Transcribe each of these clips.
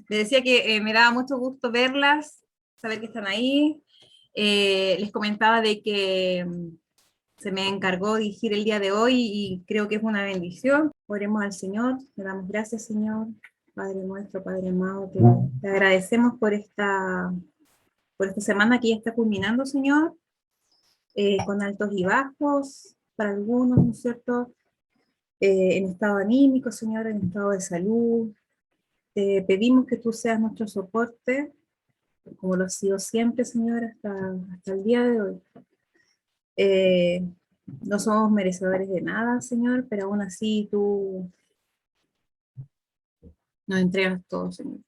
Les decía que me daba mucho gusto verlas, saber que están ahí. Les comentaba de que se me encargó dirigir el día de hoy y creo que es una bendición. Oremos al Señor, le damos gracias, Señor, Padre nuestro, Padre amado, te agradecemos por esta semana que ya está culminando, Señor, con altos y bajos para algunos, ¿no es cierto? En estado anímico, Señor, en estado de salud. Te pedimos que tú seas nuestro soporte, como lo has sido siempre, Señor, hasta el día de hoy. Eh, no somos merecedores de nada, Señor, pero aún así tú nos entregas todo, Señor.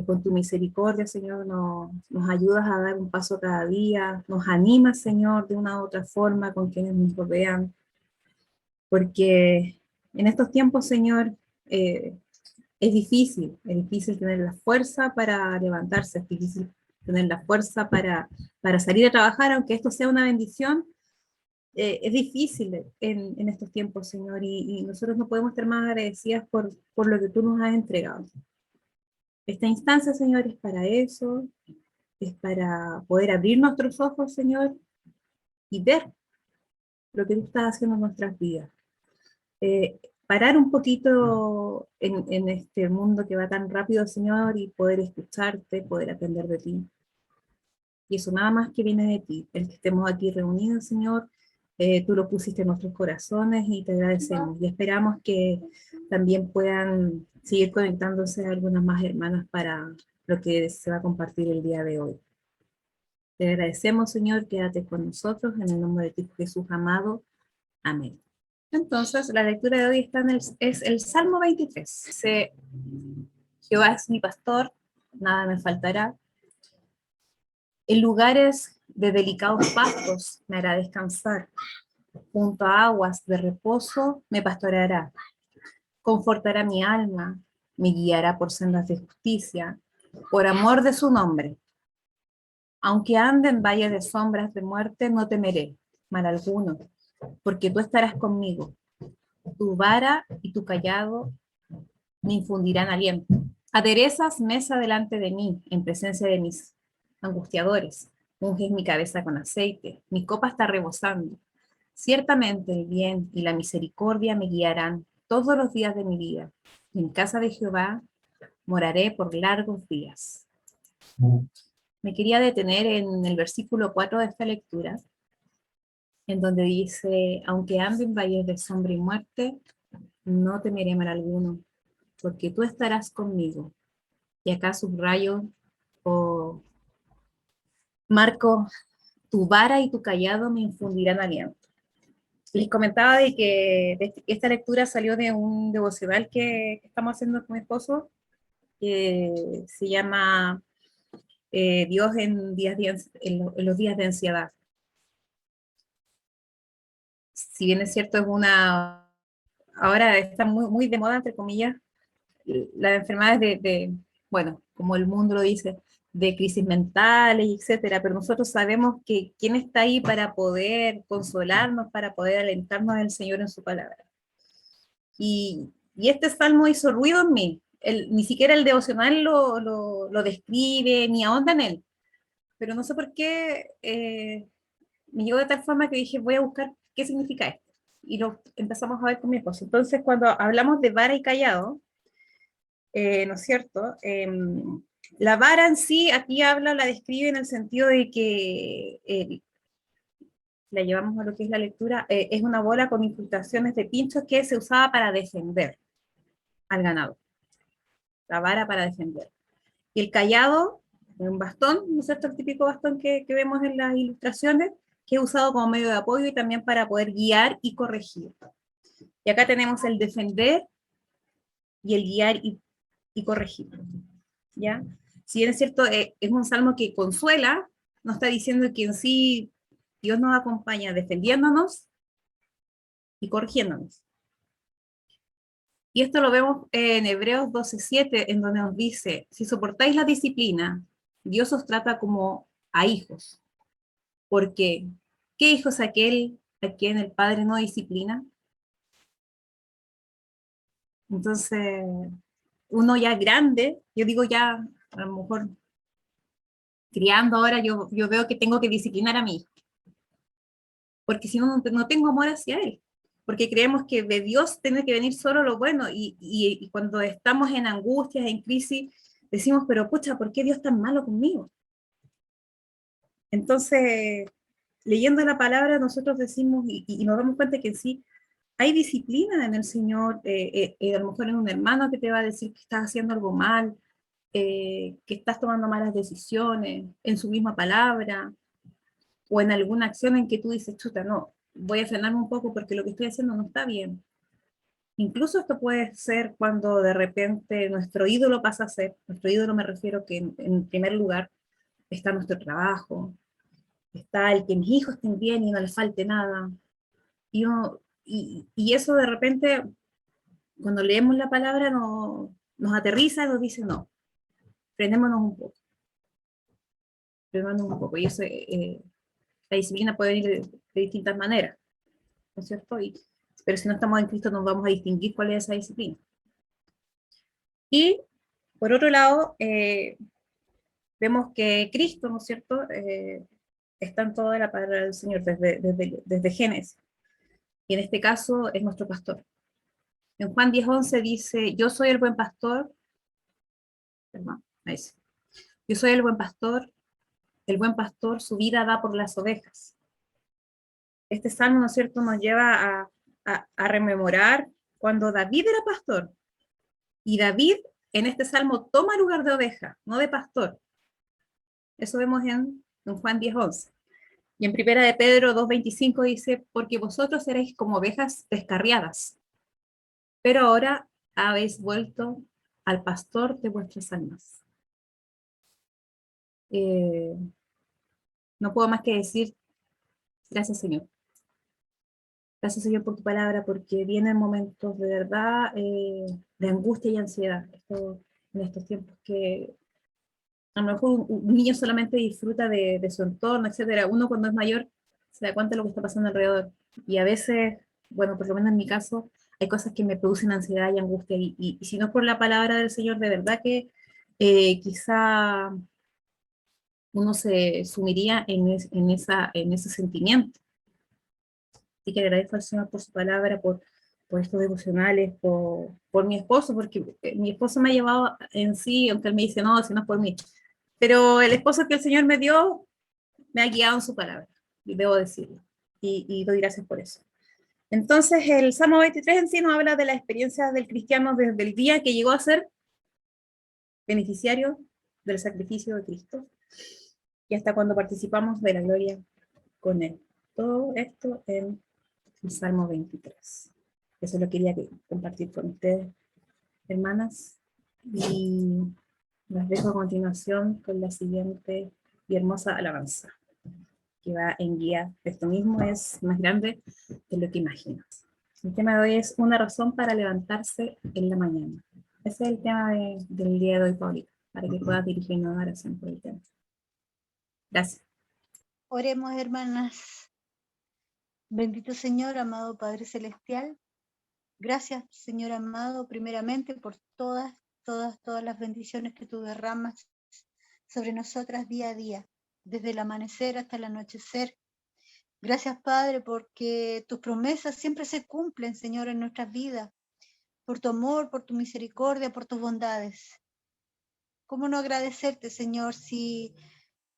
Con tu misericordia, Señor, nos ayudas a dar un paso cada día, nos animas, Señor, de una u otra forma con quienes nos rodean, porque en estos tiempos, Señor, es difícil tener la fuerza para levantarse, es difícil tener la fuerza para salir a trabajar, aunque esto sea una bendición. Es difícil en estos tiempos, Señor, y nosotros no podemos estar más agradecidas por lo que tú nos has entregado. Esta instancia, Señor, es para eso, es para poder abrir nuestros ojos, Señor, y ver lo que tú estás haciendo en nuestras vidas. Parar un poquito en este mundo que va tan rápido, Señor, y poder escucharte, poder aprender de ti. Y eso nada más que viene de ti. El que estemos aquí reunidos, Señor, tú lo pusiste en nuestros corazones y te agradecemos. Y esperamos que también puedan seguir conectándose algunas más hermanas para lo que se va a compartir el día de hoy. Te agradecemos, Señor, quédate con nosotros en el nombre de ti, Jesús amado. Amén. Entonces, la lectura de hoy es el Salmo 23. Dice, Jehová es mi pastor, nada me faltará. En lugares de delicados pastos me hará descansar. Junto a aguas de reposo me pastoreará. Confortará mi alma, me guiará por sendas de justicia, por amor de su nombre. Aunque ande en valle de sombras de muerte, no temeré mal alguno, porque tú estarás conmigo. Tu vara y tu cayado me infundirán aliento. Aderezas mesa delante de mí, en presencia de mis angustiadores. Unges mi cabeza con aceite, mi copa está rebosando. Ciertamente el bien y la misericordia me guiarán todos los días de mi vida. En casa de Jehová moraré por largos días. Me quería detener en el versículo 4 de esta lectura, en donde dice, aunque ande en valles de sombra y muerte, no temeré mal alguno, porque tú estarás conmigo. Y acá subrayo o marco, tu vara y tu cayado me infundirán aliento. Les comentaba de que esta lectura salió de un devocional que estamos haciendo con mi esposo, que se llama Dios en los días de ansiedad. Si bien es cierto, ahora está muy de moda, entre comillas, las enfermedades bueno, como el mundo lo dice, de crisis mentales, etcétera, pero nosotros sabemos que quién está ahí para poder consolarnos, para poder alentarnos del Señor en su palabra. Y este salmo hizo ruido en mí. Ni siquiera el devocional lo describe, ni ahonda en él. Pero no sé por qué me llegó de tal forma que dije, voy a buscar qué significa esto. Y lo empezamos a ver con mi esposo. Entonces, cuando hablamos de vara y cayado, ¿no es cierto? La vara en sí, aquí la describe en el sentido de que la llevamos a lo que es la lectura, es una bola con incrustaciones de pinchos que se usaba para defender al ganado. La vara para defender. Y el cayado, un bastón, ¿no es cierto? El típico bastón que vemos en las ilustraciones, que es usado como medio de apoyo y también para poder guiar y corregir. Y acá tenemos el defender y el guiar y corregir. ¿Ya? Si bien es cierto, es un salmo que consuela, no está diciendo que en sí Dios nos acompaña defendiéndonos y corrigiéndonos. Y esto lo vemos en Hebreos 12:7, en donde nos dice, si soportáis la disciplina, Dios os trata como a hijos. Porque, ¿qué hijo es aquel a quien el Padre no disciplina? Entonces, uno ya grande, yo digo ya, a lo mejor criando ahora, yo veo que tengo que disciplinar a mi hijo, porque si no, no tengo amor hacia él, porque creemos que de Dios tiene que venir solo lo bueno, y cuando estamos en angustias, en crisis, decimos, pero pucha, ¿por qué Dios es tan malo conmigo? Entonces, leyendo la palabra, nosotros decimos, y nos damos cuenta que en sí hay disciplina en el Señor, a lo mejor en un hermano que te va a decir que estás haciendo algo mal, que estás tomando malas decisiones, en su misma palabra, o en alguna acción en que tú dices, chuta, no, voy a frenarme un poco porque lo que estoy haciendo no está bien. Incluso esto puede ser cuando de repente nuestro ídolo pasa a ser, nuestro ídolo me refiero que en primer lugar está nuestro trabajo, está el que mis hijos estén bien y no les falte nada. Y eso de repente, cuando leemos la palabra, nos aterriza y nos dice, no, frenémonos un poco, frenémonos un poco. Y eso, la disciplina puede venir de distintas maneras, ¿no es cierto? Pero si no estamos en Cristo, nos vamos a distinguir cuál es esa disciplina. Y, por otro lado, vemos que Cristo, ¿no es cierto?, está en toda la palabra del Señor, desde Génesis. Y en este caso es nuestro pastor. En Juan 10:11 dice, yo soy el buen pastor, perdón, ahí sí. Yo soy el buen pastor su vida da por las ovejas. Este salmo, ¿no es cierto?, nos lleva a rememorar cuando David era pastor, y David en este salmo toma lugar de oveja, no de pastor. Eso vemos en Juan 10:11. Y en Primera de Pedro 2:25 dice, porque vosotros seréis como ovejas descarriadas, pero ahora habéis vuelto al pastor de vuestras almas. No puedo más que decir, gracias Señor. Gracias Señor por tu palabra, porque vienen momentos de verdad de angustia y ansiedad. En estos tiempos que a lo mejor un niño solamente disfruta de su entorno, etcétera. Uno cuando es mayor se da cuenta de lo que está pasando alrededor. Y a veces, bueno, por lo menos en mi caso, hay cosas que me producen ansiedad y angustia. Y si no es por la palabra del Señor, de verdad que quizá uno se sumiría en ese sentimiento. Así que agradezco al Señor por su palabra, por estos devocionales, por mi esposo, porque mi esposo me ha llevado en sí, aunque él me dice, no, si no es por mí. Pero el esposo que el Señor me dio, me ha guiado en su palabra, y debo decirlo. Y doy gracias por eso. Entonces, el Salmo 23 en sí nos habla de las experiencias del cristiano desde el día que llegó a ser beneficiario del sacrificio de Cristo y hasta cuando participamos de la gloria con Él. Todo esto en el Salmo 23. Eso lo quería compartir con ustedes, hermanas. Y las dejo a continuación con la siguiente y hermosa alabanza, que va en guía. Esto mismo es más grande de lo que imagino. El tema de hoy es una razón para levantarse en la mañana. Ese es el tema del día de hoy, Paulita, para que puedas dirigirnos a oración por el tema. Gracias. Oremos, hermanas. Bendito Señor, amado Padre Celestial. Gracias, Señor amado, primeramente por todas las bendiciones que tú derramas sobre nosotras día a día, desde el amanecer hasta el anochecer. Gracias, Padre, porque tus promesas siempre se cumplen, Señor, en nuestras vidas, por tu amor, por tu misericordia, por tus bondades. ¿Cómo no agradecerte, Señor, si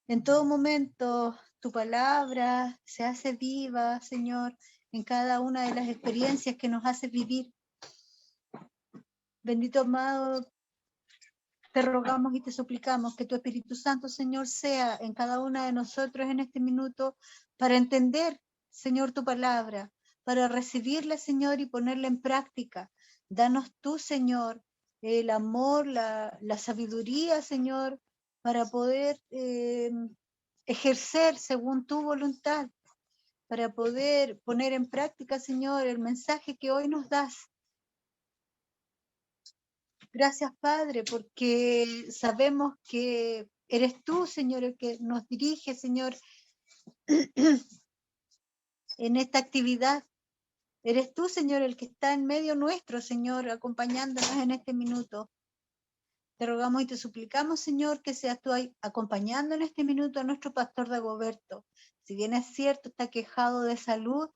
en todo momento tu palabra se hace viva, Señor, en cada una de las experiencias que nos haces vivir? Bendito amado, te rogamos y te suplicamos que tu Espíritu Santo, Señor, sea en cada una de nosotros en este minuto para entender, Señor, tu palabra, para recibirla, Señor, y ponerla en práctica. Danos tú, Señor, el amor, la sabiduría, Señor, para poder ejercer según tu voluntad, para poder poner en práctica, Señor, el mensaje que hoy nos das. Gracias, Padre, porque sabemos que eres tú, Señor, el que nos dirige, Señor, en esta actividad. Eres tú, Señor, el que está en medio nuestro, Señor, acompañándonos en este minuto. Te rogamos y te suplicamos, Señor, que seas tú ahí acompañando en este minuto a nuestro pastor Dagoberto. Si bien es cierto, está quejado de salud,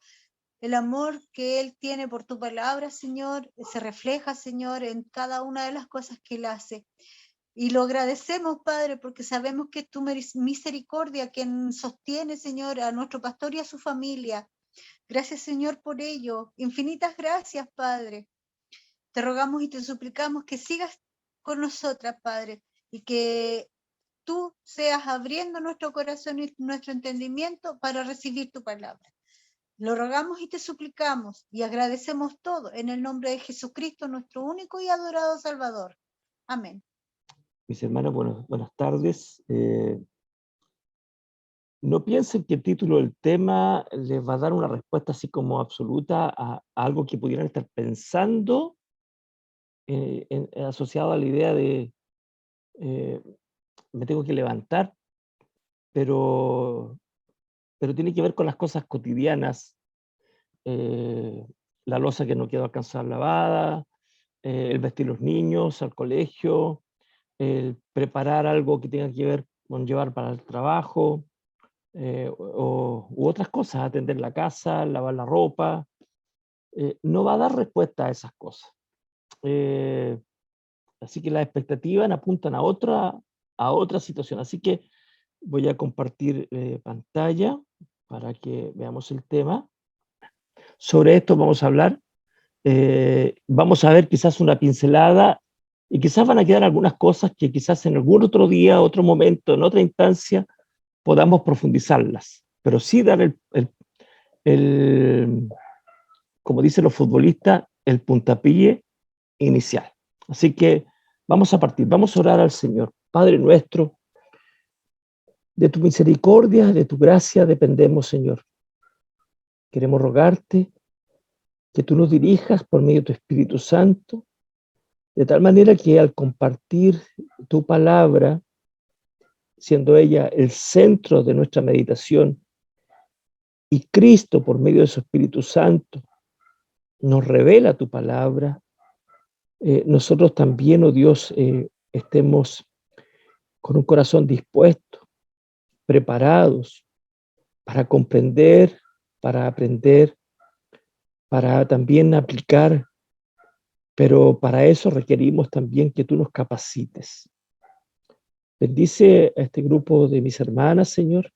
el amor que él tiene por tu palabra, Señor, se refleja, Señor, en cada una de las cosas que él hace. Y lo agradecemos, Padre, porque sabemos que es tu misericordia quien sostiene, Señor, a nuestro pastor y a su familia. Gracias, Señor, por ello. Infinitas gracias, Padre. Te rogamos y te suplicamos que sigas con nosotras, Padre, y que tú seas abriendo nuestro corazón y nuestro entendimiento para recibir tu palabra. Lo rogamos y te suplicamos y agradecemos todo en el nombre de Jesucristo, nuestro único y adorado Salvador. Amén. Mis hermanos, buenas tardes. No piensen que el título del tema les va a dar una respuesta así como absoluta a algo que pudieran estar pensando asociado a la idea de me tengo que levantar, pero tiene que ver con las cosas cotidianas, la loza que no quedó alcanzar lavada, el vestir los niños al colegio, el preparar algo que tenga que ver con llevar para el trabajo, u otras cosas, atender la casa, lavar la ropa, no va a dar respuesta a esas cosas. Así que las expectativas apuntan a otra situación. Así que voy a compartir pantalla para que veamos el tema. Sobre esto vamos a hablar. Vamos a ver quizás una pincelada y quizás van a quedar algunas cosas que quizás en algún otro día, otro momento, en otra instancia, podamos profundizarlas. Pero sí dar como dicen los futbolistas, el puntapié inicial. Así que vamos a partir, vamos a orar al Señor. Padre nuestro, de tu misericordia, de tu gracia dependemos, Señor. Queremos rogarte que tú nos dirijas por medio de tu Espíritu Santo, de tal manera que al compartir tu palabra, siendo ella el centro de nuestra meditación, y Cristo por medio de su Espíritu Santo nos revela tu palabra, nosotros también, oh Dios, estemos con un corazón dispuesto, preparados para comprender, para aprender, para también aplicar, pero para eso requerimos también que tú nos capacites. Bendice a este grupo de mis hermanas, Señor.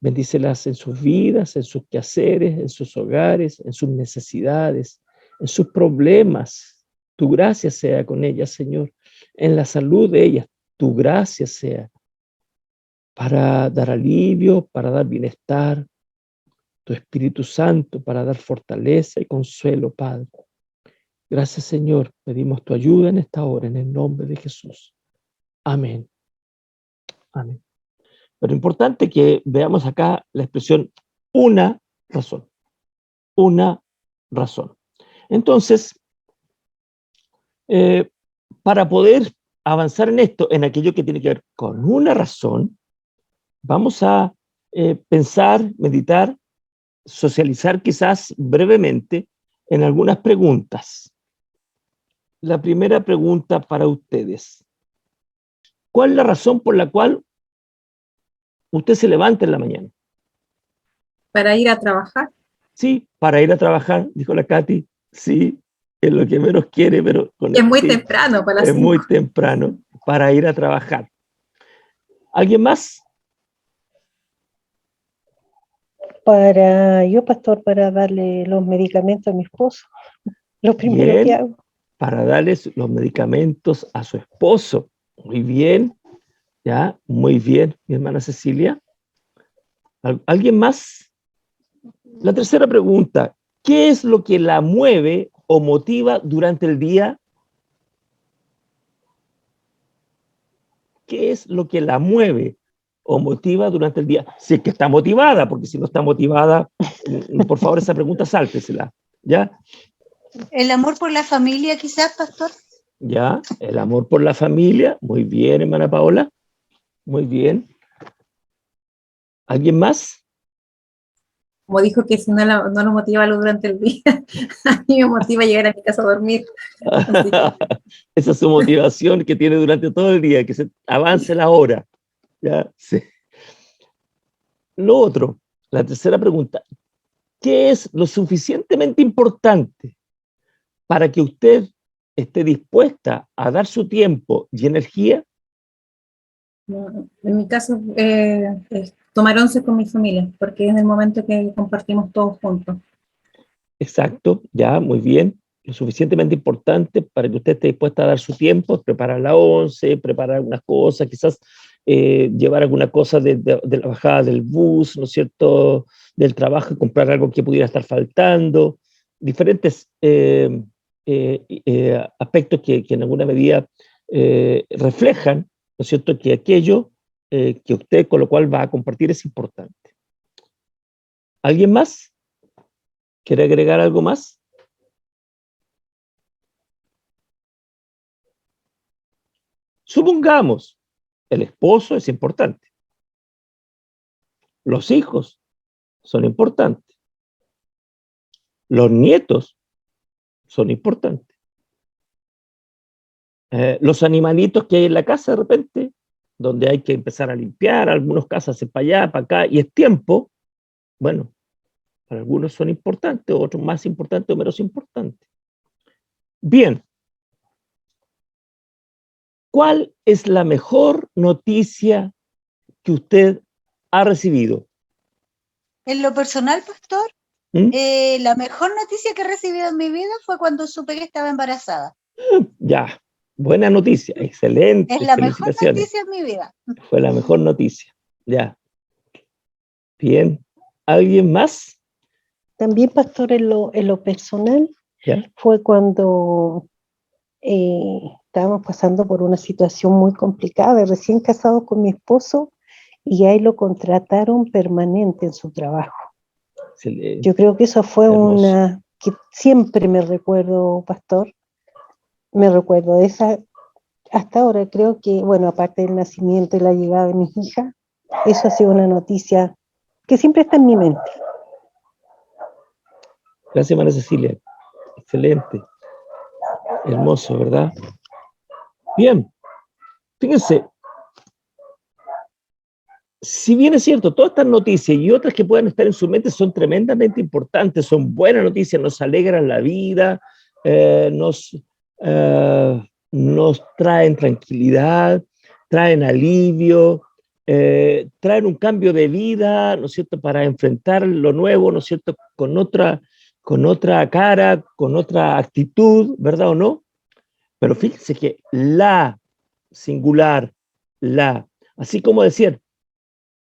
Bendícelas en sus vidas, en sus quehaceres, en sus hogares, en sus necesidades, en sus problemas. Tu gracia sea con ellas, Señor. En la salud de ellas, tu gracia sea para dar alivio, para dar bienestar. Tu Espíritu Santo para dar fortaleza y consuelo, Padre. Gracias, Señor. Pedimos tu ayuda en esta hora, en el nombre de Jesús. Amén. Amén. Pero importante que veamos acá la expresión una razón. Una razón. Entonces, para poder avanzar en esto, en aquello que tiene que ver con una razón, vamos a pensar, meditar, socializar quizás brevemente en algunas preguntas. La primera pregunta para ustedes. ¿Cuál es la razón por la cual usted se levanta en la mañana? ¿Para ir a trabajar? Sí, para ir a trabajar, dijo la Katy. Sí, es lo que menos quiere, pero Es muy temprano, para las 5. Es muy temprano para ir a trabajar. ¿Alguien más? Yo, pastor, para darle los medicamentos a mi esposo. Lo primero que hago. Para darles los medicamentos a su esposo. Muy bien. Ya, muy bien, mi hermana Cecilia. ¿Alguien más? La tercera pregunta. ¿Qué es lo que la mueve o motiva durante el día? ¿Qué es lo que la mueve o motiva durante el día? Si es que está motivada, porque si no está motivada, por favor, esa pregunta sáltesela. ¿Ya? El amor por la familia, quizás, pastor. Ya, el amor por la familia. Muy bien, hermana Paola. Muy bien. ¿Alguien más? como dijo que si no, no lo motiva algo durante el día, a mí me motiva llegar a mi casa a dormir. Así que, Esa es su motivación que tiene durante todo el día, que se avance la hora. ¿Ya? Sí. Lo otro, la tercera pregunta, ¿qué es lo suficientemente importante para que usted esté dispuesta a dar su tiempo y energía? en mi caso, es tomar once con mi familia, porque es el momento que compartimos todos juntos. Exacto, ya, muy bien. Lo suficientemente importante para que usted esté dispuesta a dar su tiempo, preparar la once, preparar algunas cosas, quizás llevar alguna cosa de la bajada del bus, ¿no es cierto?, del trabajo, comprar algo que pudiera estar faltando, diferentes aspectos que en alguna medida reflejan, ¿no es cierto?, que aquello que usted con lo cual va a compartir es importante. ¿Alguien más? ¿Quiere agregar algo más? Supongamos, el esposo es importante, los hijos son importantes, los nietos son importantes, los animalitos que hay en la casa de repente, donde hay que empezar a limpiar, algunos casos hacen para allá, para acá, y es tiempo, bueno, para algunos son importantes, otros más importantes o menos importantes. Bien, ¿cuál es la mejor noticia que usted ha recibido? En lo personal, pastor, ¿Mm? la mejor noticia que he recibido en mi vida fue cuando supe que estaba embarazada. Ya, buena noticia, excelente, Es la mejor felicitaciones. noticia en mi vida. Fue la mejor noticia. Ya, bien. ¿Alguien más? También, pastor, en lo personal, ¿Ya? fue cuando estábamos pasando por una situación muy complicada, recién casado con mi esposo, y ahí lo contrataron permanente en su trabajo. Excelente. Yo creo que eso fue Hermoso. una que siempre me recuerdo, pastor, me recuerdo de esa, hasta ahora creo que, bueno, aparte del nacimiento y la llegada de mis hijas, eso ha sido una noticia que siempre está en mi mente. Gracias, María Cecilia. Excelente. Hermoso, ¿verdad? Bien. Fíjense, si bien es cierto, todas estas noticias y otras que puedan estar en su mente son tremendamente importantes, son buenas noticias, nos alegran la vida, eh, nos, nos traen tranquilidad, traen alivio, traen un cambio de vida, ¿no es cierto?, para enfrentar lo nuevo, ¿no es cierto?, con otra cara, con otra actitud, ¿verdad o no? Pero fíjense que la singular, así como decir,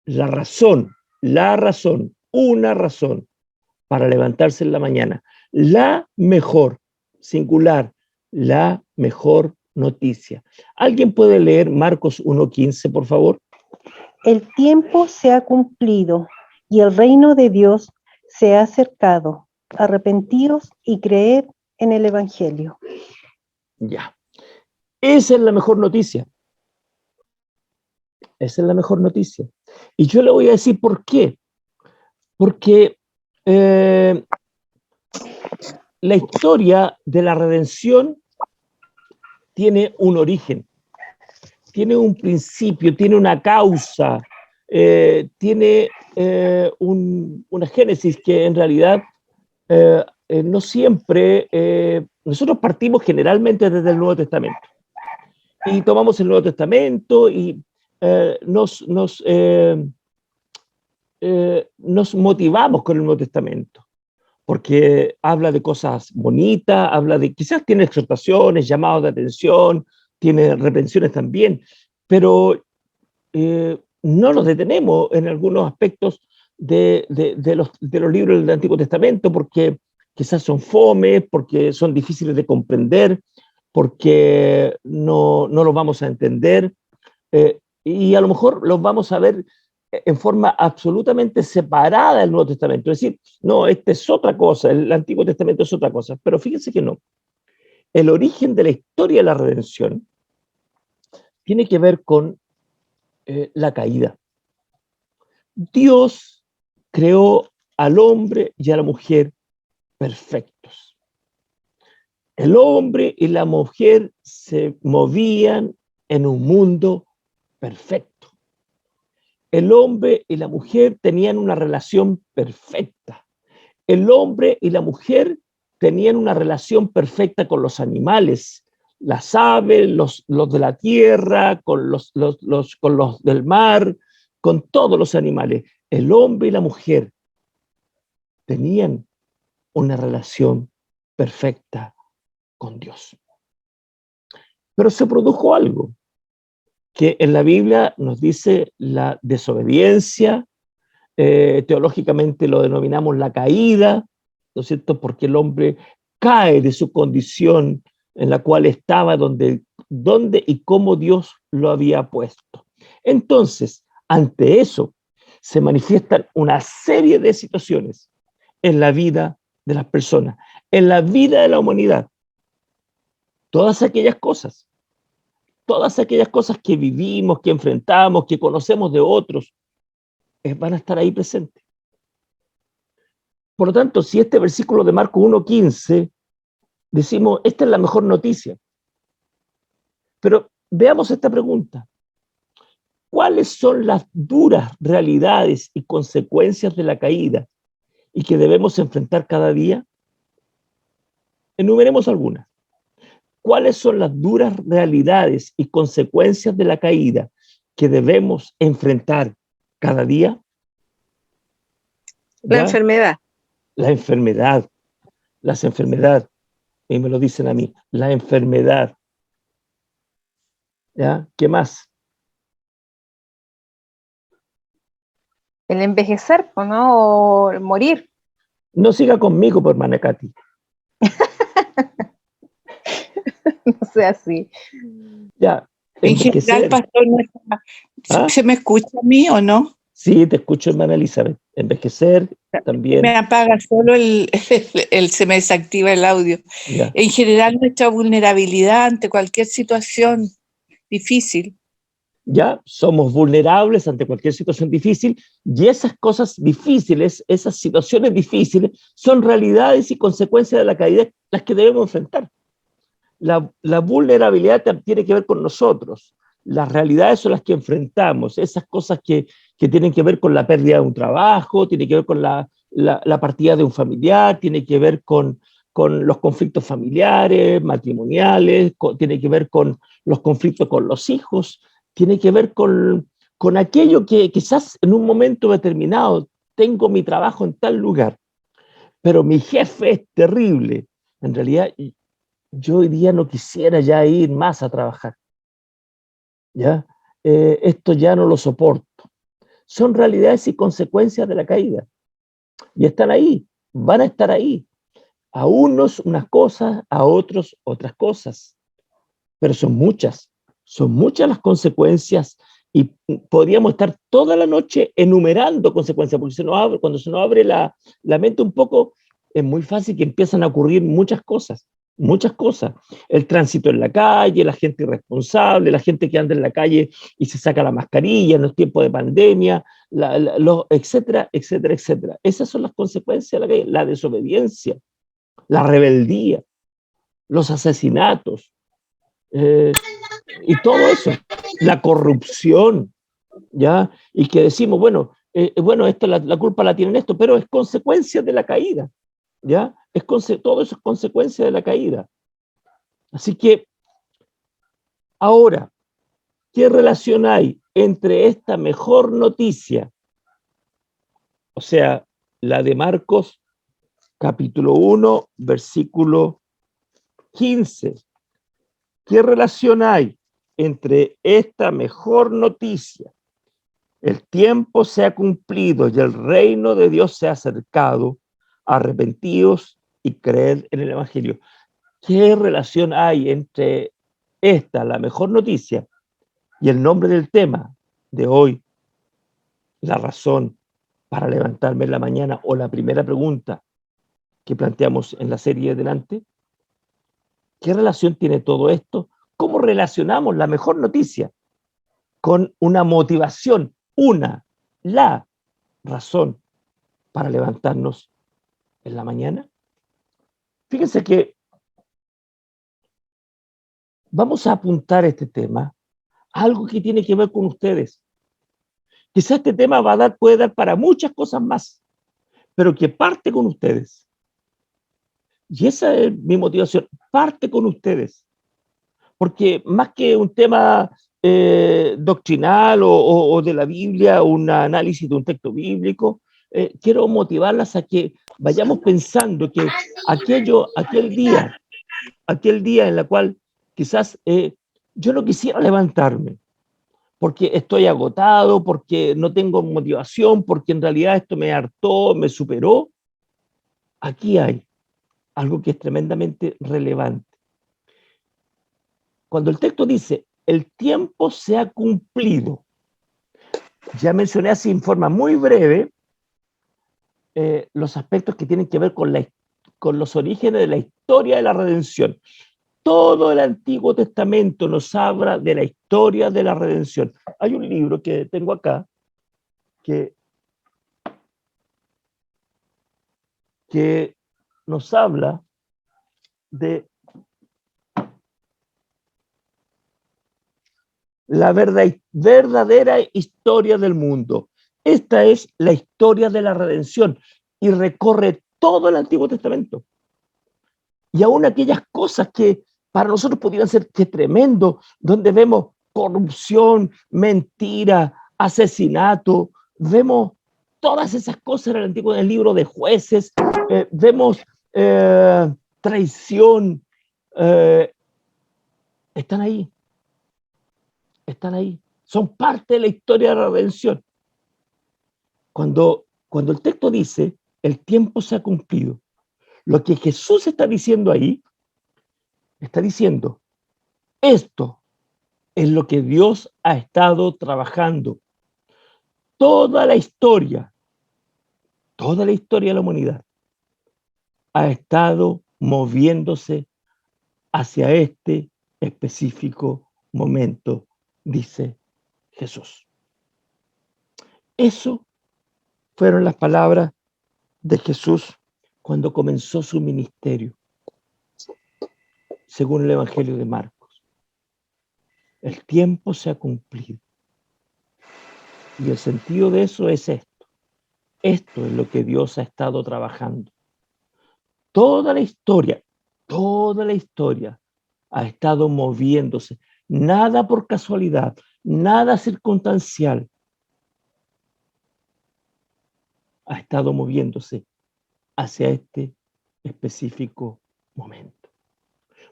la razón, una razón para levantarse en la mañana, la mejor, singular, la mejor noticia. ¿Alguien puede leer Marcos 1:15, por favor? El tiempo se ha cumplido y el reino de Dios se ha acercado. Arrepentíos y creed en el Evangelio. Ya. Esa es la mejor noticia. Esa es la mejor noticia. Y yo le voy a decir por qué. Porque la historia de la redención tiene un origen, tiene un principio, tiene una causa, tiene una génesis que en realidad no siempre, nosotros partimos generalmente desde el Nuevo Testamento y tomamos el Nuevo Testamento y nos motivamos con el Nuevo Testamento, porque habla de cosas bonitas, habla de, quizás tiene exhortaciones, llamados de atención, tiene reprensiones también, pero no nos detenemos en algunos aspectos de los libros del Antiguo Testamento, porque quizás son fomes, porque son difíciles de comprender, porque no los vamos a entender, y a lo mejor los vamos a ver en forma absolutamente separada del Nuevo Testamento. Es decir, no, este es otra cosa, el Antiguo Testamento es otra cosa. Pero fíjense que no. El origen de la historia de la redención tiene que ver con la caída. Dios creó al hombre y a la mujer perfectos. El hombre y la mujer se movían en un mundo perfecto. El hombre y la mujer tenían una relación perfecta. El hombre y la mujer tenían una relación perfecta con los animales, las aves, los de la tierra, con los del mar, con todos los animales. El hombre y la mujer tenían una relación perfecta con Dios. Pero se produjo algo que en la Biblia nos dice la desobediencia, teológicamente lo denominamos la caída, ¿no es cierto? Porque el hombre cae de su condición en la cual estaba, donde y cómo Dios lo había puesto. Entonces, ante eso, se manifiestan una serie de situaciones en la vida de las personas, en la vida de la humanidad. Todas aquellas cosas que vivimos, que enfrentamos, que conocemos de otros, van a estar ahí presentes. Por lo tanto, si este versículo de Marcos 1:15 decimos, esta es la mejor noticia. Pero veamos esta pregunta. ¿Cuáles son las duras realidades y consecuencias de la caída y que debemos enfrentar cada día? Enumeremos algunas. ¿Cuáles son las duras realidades y consecuencias de la caída que debemos enfrentar cada día? La enfermedad. La enfermedad, las enfermedades, y me lo dicen a mí, la enfermedad. ¿Ya? ¿Qué más? El envejecer, ¿no? O morir. No siga conmigo, por hermana Katy. No sea así. Ya. En general, pastor, ¿Ah? ¿se me escucha a mí o no? Sí, te escucho, hermana Elizabeth. Envejecer también. Me apaga solo se me desactiva el audio. Ya. En general, nuestra vulnerabilidad ante cualquier situación difícil. Ya somos vulnerables ante cualquier situación difícil y esas cosas difíciles, esas situaciones difíciles, son realidades y consecuencias de la caída las que debemos enfrentar. La vulnerabilidad tiene que ver con nosotros. Las realidades son las que enfrentamos, esas cosas que tienen que ver con la pérdida de un trabajo, tiene que ver con la partida de un familiar, tiene que ver con los conflictos familiares, matrimoniales, tiene que ver con los conflictos con los hijos, tiene que ver con aquello que quizás en un momento determinado tengo mi trabajo en tal lugar, pero mi jefe es terrible. En realidad, yo hoy día no quisiera ya ir más a trabajar. ¿Ya? Esto ya no lo soporto. Son realidades y consecuencias de la caída. Y están ahí, van a estar ahí. A unos unas cosas, a otros otras cosas. Pero son muchas las consecuencias y podríamos estar toda la noche enumerando consecuencias, porque cuando se nos abre la mente un poco, es muy fácil que empiezan a ocurrir muchas cosas. El tránsito en la calle, la gente irresponsable, la gente que anda en la calle y se saca la mascarilla en los tiempos de pandemia, etcétera, etcétera, etcétera. Esas son las consecuencias de la calle, la desobediencia, la rebeldía, los asesinatos, y todo eso, la corrupción, ¿ya? Y que decimos, bueno, esto, la culpa la tienen esto, pero es consecuencia de la caída, ¿ya? Todo eso es consecuencia de la caída. Así que, ahora, ¿qué relación hay entre esta mejor noticia, o sea, la de Marcos, capítulo 1, versículo 15? ¿Qué relación hay entre esta mejor noticia? El tiempo se ha cumplido y el reino de Dios se ha acercado. Arrepentidos y creed en el Evangelio. ¿Qué relación hay entre esta, la mejor noticia, y el nombre del tema de hoy? La razón para levantarme en la mañana, o la primera pregunta que planteamos en la serie delante. ¿Qué relación tiene todo esto? ¿Cómo relacionamos la mejor noticia con una motivación, la razón para levantarnos en la mañana? Fíjense que vamos a apuntar este tema a algo que tiene que ver con ustedes. Quizás este tema puede dar para muchas cosas más, pero que parte con ustedes. Y esa es mi motivación, parte con ustedes. Porque más que un tema doctrinal o de la Biblia, un análisis de un texto bíblico, quiero motivarlas a que vayamos pensando que aquel día en el cual quizás yo no quisiera levantarme, porque estoy agotado, porque no tengo motivación, porque en realidad esto me hartó, me superó. Aquí hay algo que es tremendamente relevante. Cuando el texto dice, el tiempo se ha cumplido, ya mencioné así en forma muy breve los aspectos que tienen que ver con los orígenes de la historia de la redención. Todo el Antiguo Testamento nos habla de la historia de la redención. Hay un libro que tengo acá que nos habla de la verdadera historia del mundo. Esta es la historia de la redención y recorre todo el Antiguo Testamento. Y aún aquellas cosas que para nosotros pudieran ser que tremendo, donde vemos corrupción, mentira, asesinato, vemos todas esas cosas en el Antiguo, en el libro de Jueces, vemos traición, están ahí. Están ahí, son parte de la historia de la redención. Cuando el texto dice, el tiempo se ha cumplido, lo que Jesús está diciendo ahí, está diciendo, esto es lo que Dios ha estado trabajando. Toda la historia de la humanidad ha estado moviéndose hacia este específico momento, dice Jesús. Eso fueron las palabras de Jesús cuando comenzó su ministerio, según el Evangelio de Marcos. El tiempo se ha cumplido. Y el sentido de eso es esto. Esto es lo que Dios ha estado trabajando. Toda la historia ha estado moviéndose. Nada por casualidad, nada circunstancial. Ha estado moviéndose hacia este específico momento.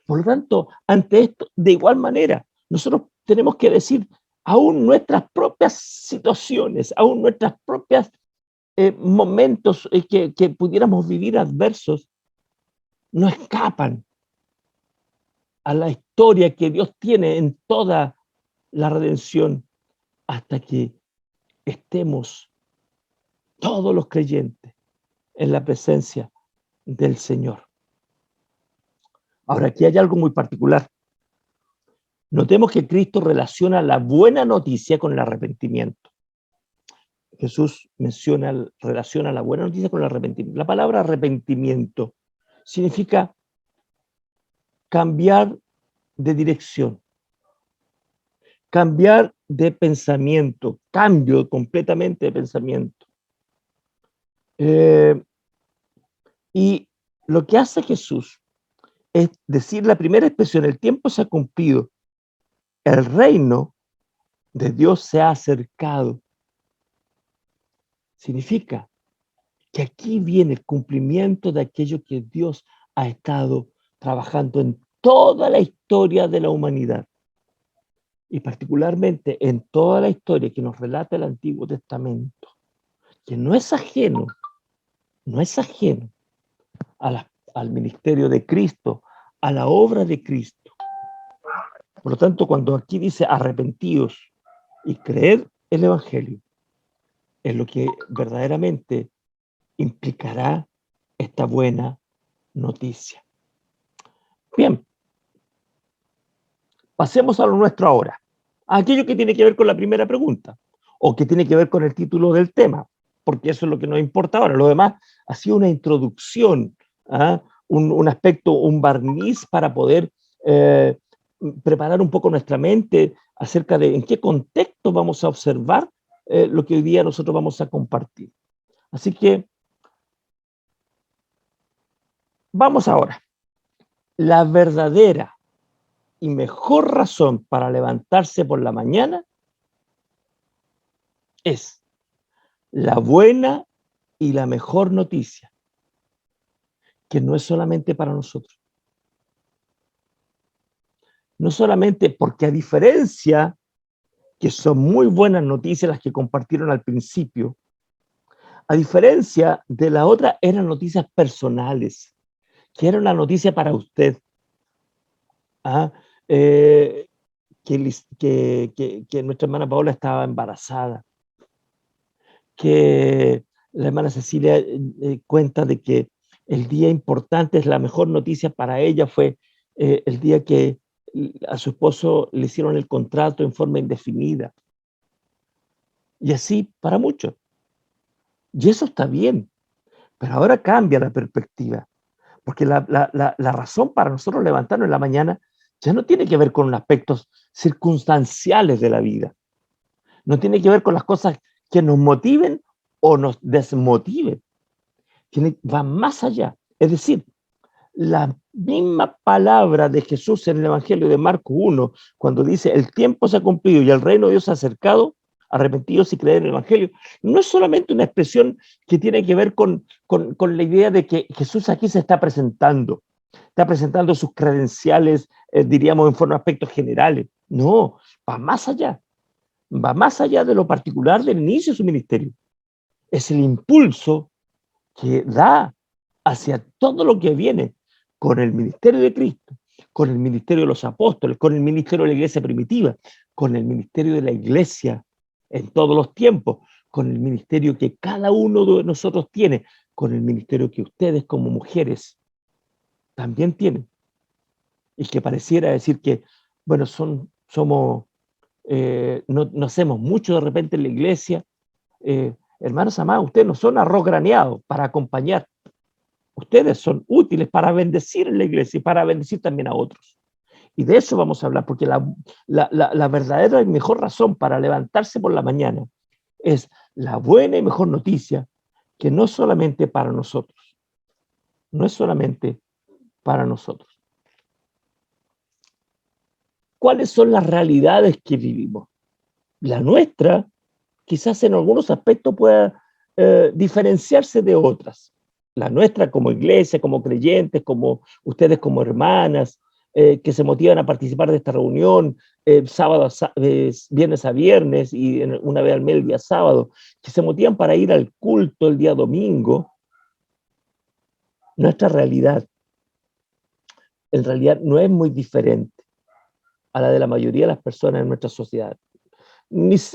Por lo tanto, ante esto, de igual manera, nosotros tenemos que decir, aún nuestras propias situaciones, aún nuestras propias momentos que pudiéramos vivir adversos, no escapan a la historia que Dios tiene en toda la redención hasta que estemos todos los creyentes en la presencia del Señor. Ahora, aquí hay algo muy particular. Notemos que Cristo relaciona la buena noticia con el arrepentimiento. Jesús relaciona la buena noticia con el arrepentimiento. La palabra arrepentimiento significa cambiar de dirección, cambiar de pensamiento, cambio completamente de pensamiento. Y lo que hace Jesús es decir la primera expresión, el tiempo se ha cumplido, el reino de Dios se ha acercado. Significa que aquí viene el cumplimiento de aquello que Dios ha estado trabajando en toda la historia de la humanidad y particularmente en toda la historia que nos relata el Antiguo Testamento, que no es ajeno al ministerio de Cristo, a la obra de Cristo. Por lo tanto, cuando aquí dice arrepentidos y creed el Evangelio, es lo que verdaderamente implicará esta buena noticia. Bien, pasemos a lo nuestro ahora, a aquello que tiene que ver con la primera pregunta, o que tiene que ver con el título del tema. porque eso es lo que nos importa ahora. Lo demás ha sido una introducción, ¿ah? Un aspecto, un barniz para poder preparar un poco nuestra mente acerca de en qué contexto vamos a observar lo que hoy día nosotros vamos a compartir. Así que vamos ahora. La verdadera y mejor razón para levantarse por la mañana es la buena y la mejor noticia, que no es solamente para nosotros. No solamente porque, a diferencia que son muy buenas noticias las que compartieron al principio, a diferencia de la otra, eran noticias personales, que era una noticia para usted. ¿Ah? Que nuestra hermana Paola estaba embarazada, que la hermana Cecilia cuenta de que el día importante, es la mejor noticia para ella, fue el día que a su esposo le hicieron el contrato en forma indefinida. Y así para muchos. Y eso está bien, pero ahora cambia la perspectiva, porque la razón para nosotros levantarnos en la mañana ya no tiene que ver con aspectos circunstanciales de la vida, no tiene que ver con las cosas que nos motiven o nos desmotiven, va más allá. Es decir, la misma palabra de Jesús en el Evangelio de Marcos 1, cuando dice el tiempo se ha cumplido y el reino de Dios se ha acercado, arrepentidos y creer en el Evangelio, no es solamente una expresión que tiene que ver con la idea de que Jesús aquí se está presentando sus credenciales, diríamos, en forma de aspectos generales. No, va más allá de lo particular del inicio de su ministerio. Es el impulso que da hacia todo lo que viene con el ministerio de Cristo, con el ministerio de los apóstoles, con el ministerio de la iglesia primitiva, con el ministerio de la iglesia en todos los tiempos, con el ministerio que cada uno de nosotros tiene, con el ministerio que ustedes como mujeres también tienen. Y que pareciera decir que, bueno, no hacemos mucho de repente en la iglesia. Hermanos amados, ustedes no son arroz graneado para acompañar. Ustedes son útiles para bendecir en la iglesia y para bendecir también a otros. Y de eso vamos a hablar, porque la verdadera y mejor razón para levantarse por la mañana es la buena y mejor noticia, que no solamente para nosotros, no es solamente para nosotros. ¿Cuáles son las realidades que vivimos? La nuestra, quizás en algunos aspectos pueda diferenciarse de otras. La nuestra como iglesia, como creyentes, como ustedes como hermanas, que se motivan a participar de esta reunión viernes a viernes y una vez al mes el día sábado, que se motivan para ir al culto el día domingo. Nuestra realidad, en realidad, no es muy diferente a la de la mayoría de las personas en nuestra sociedad.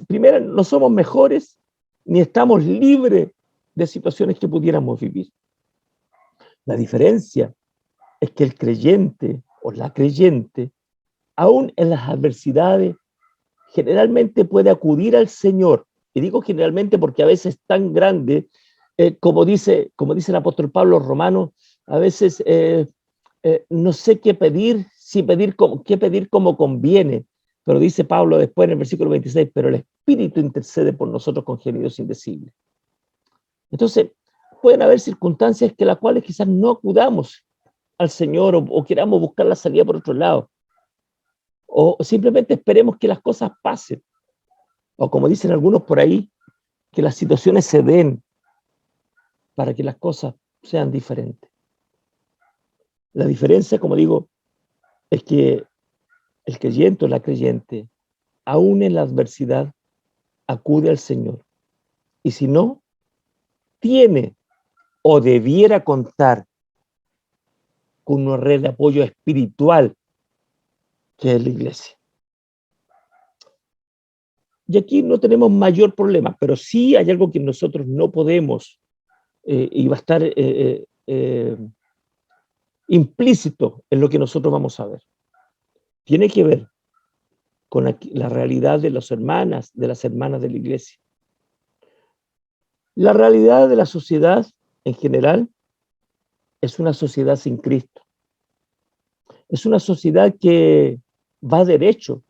Primero, no somos mejores, ni estamos libres de situaciones que pudiéramos vivir. La diferencia es que el creyente o la creyente, aún en las adversidades, generalmente puede acudir al Señor. Y digo generalmente porque a veces es tan grande, como dice el apóstol Pablo Romano, a veces no sé qué pedir, qué pedir como conviene. Pero dice Pablo después en el versículo 26, pero el Espíritu intercede por nosotros con gemidos indecibles. Entonces, pueden haber circunstancias que las cuales quizás no acudamos al Señor o queramos buscar la salida por otro lado. O simplemente esperemos que las cosas pasen. O como dicen algunos por ahí, que las situaciones se den para que las cosas sean diferentes. La diferencia, como digo, es que el creyente o la creyente, aún en la adversidad, acude al Señor. Y si no, tiene o debiera contar con una red de apoyo espiritual que es la iglesia. Y aquí no tenemos mayor problema, pero sí hay algo que nosotros no podemos y va a estar implícito en lo que nosotros vamos a ver. Tiene que ver con la realidad de las hermanas de la iglesia. La realidad de la sociedad en general es una sociedad sin Cristo. Es una sociedad que va derecho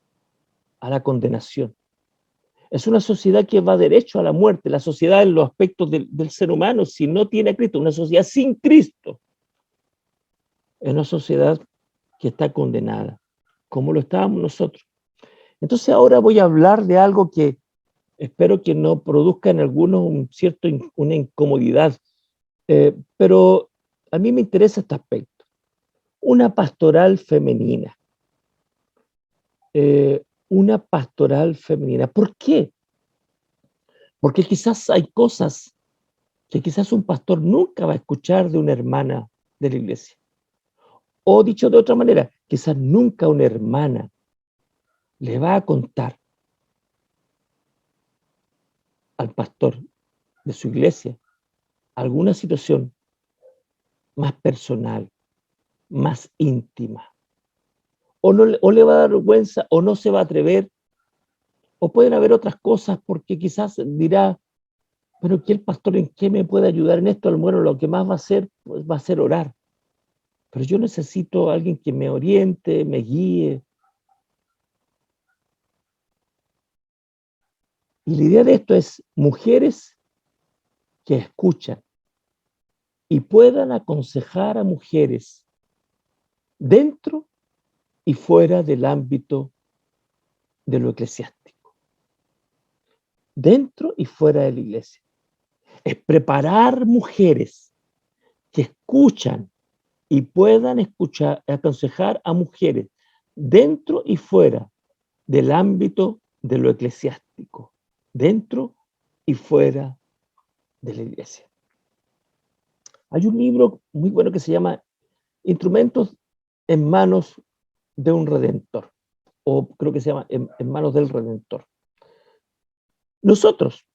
a la condenación. Es una sociedad que va derecho a la muerte. La sociedad en los aspectos del ser humano, si no tiene a Cristo, una sociedad sin Cristo, es una sociedad que está condenada, como lo estábamos nosotros. Entonces ahora voy a hablar de algo que espero que no produzca en algunos una incomodidad, pero a mí me interesa este aspecto. Una pastoral femenina. Una pastoral femenina. ¿Por qué? Porque quizás hay cosas que quizás un pastor nunca va a escuchar de una hermana de la iglesia. O dicho de otra manera, quizás nunca una hermana le va a contar al pastor de su iglesia alguna situación más personal, más íntima. O le va a dar vergüenza, o no se va a atrever, o pueden haber otras cosas, porque quizás dirá, pero ¿qué el pastor en qué me puede ayudar en esto? Bueno, lo que más va a hacer, pues va a ser orar. Pero yo necesito a alguien que me oriente, me guíe. Y la idea de esto es mujeres que escuchan y puedan aconsejar a mujeres dentro y fuera del ámbito de lo eclesiástico. Dentro y fuera de la iglesia. Es preparar mujeres que escuchan y puedan escuchar, aconsejar a mujeres dentro y fuera del ámbito de lo eclesiástico, dentro y fuera de la iglesia. Hay un libro muy bueno que se llama Instrumentos en manos de un redentor, o creo que se llama En manos del redentor. Nosotros,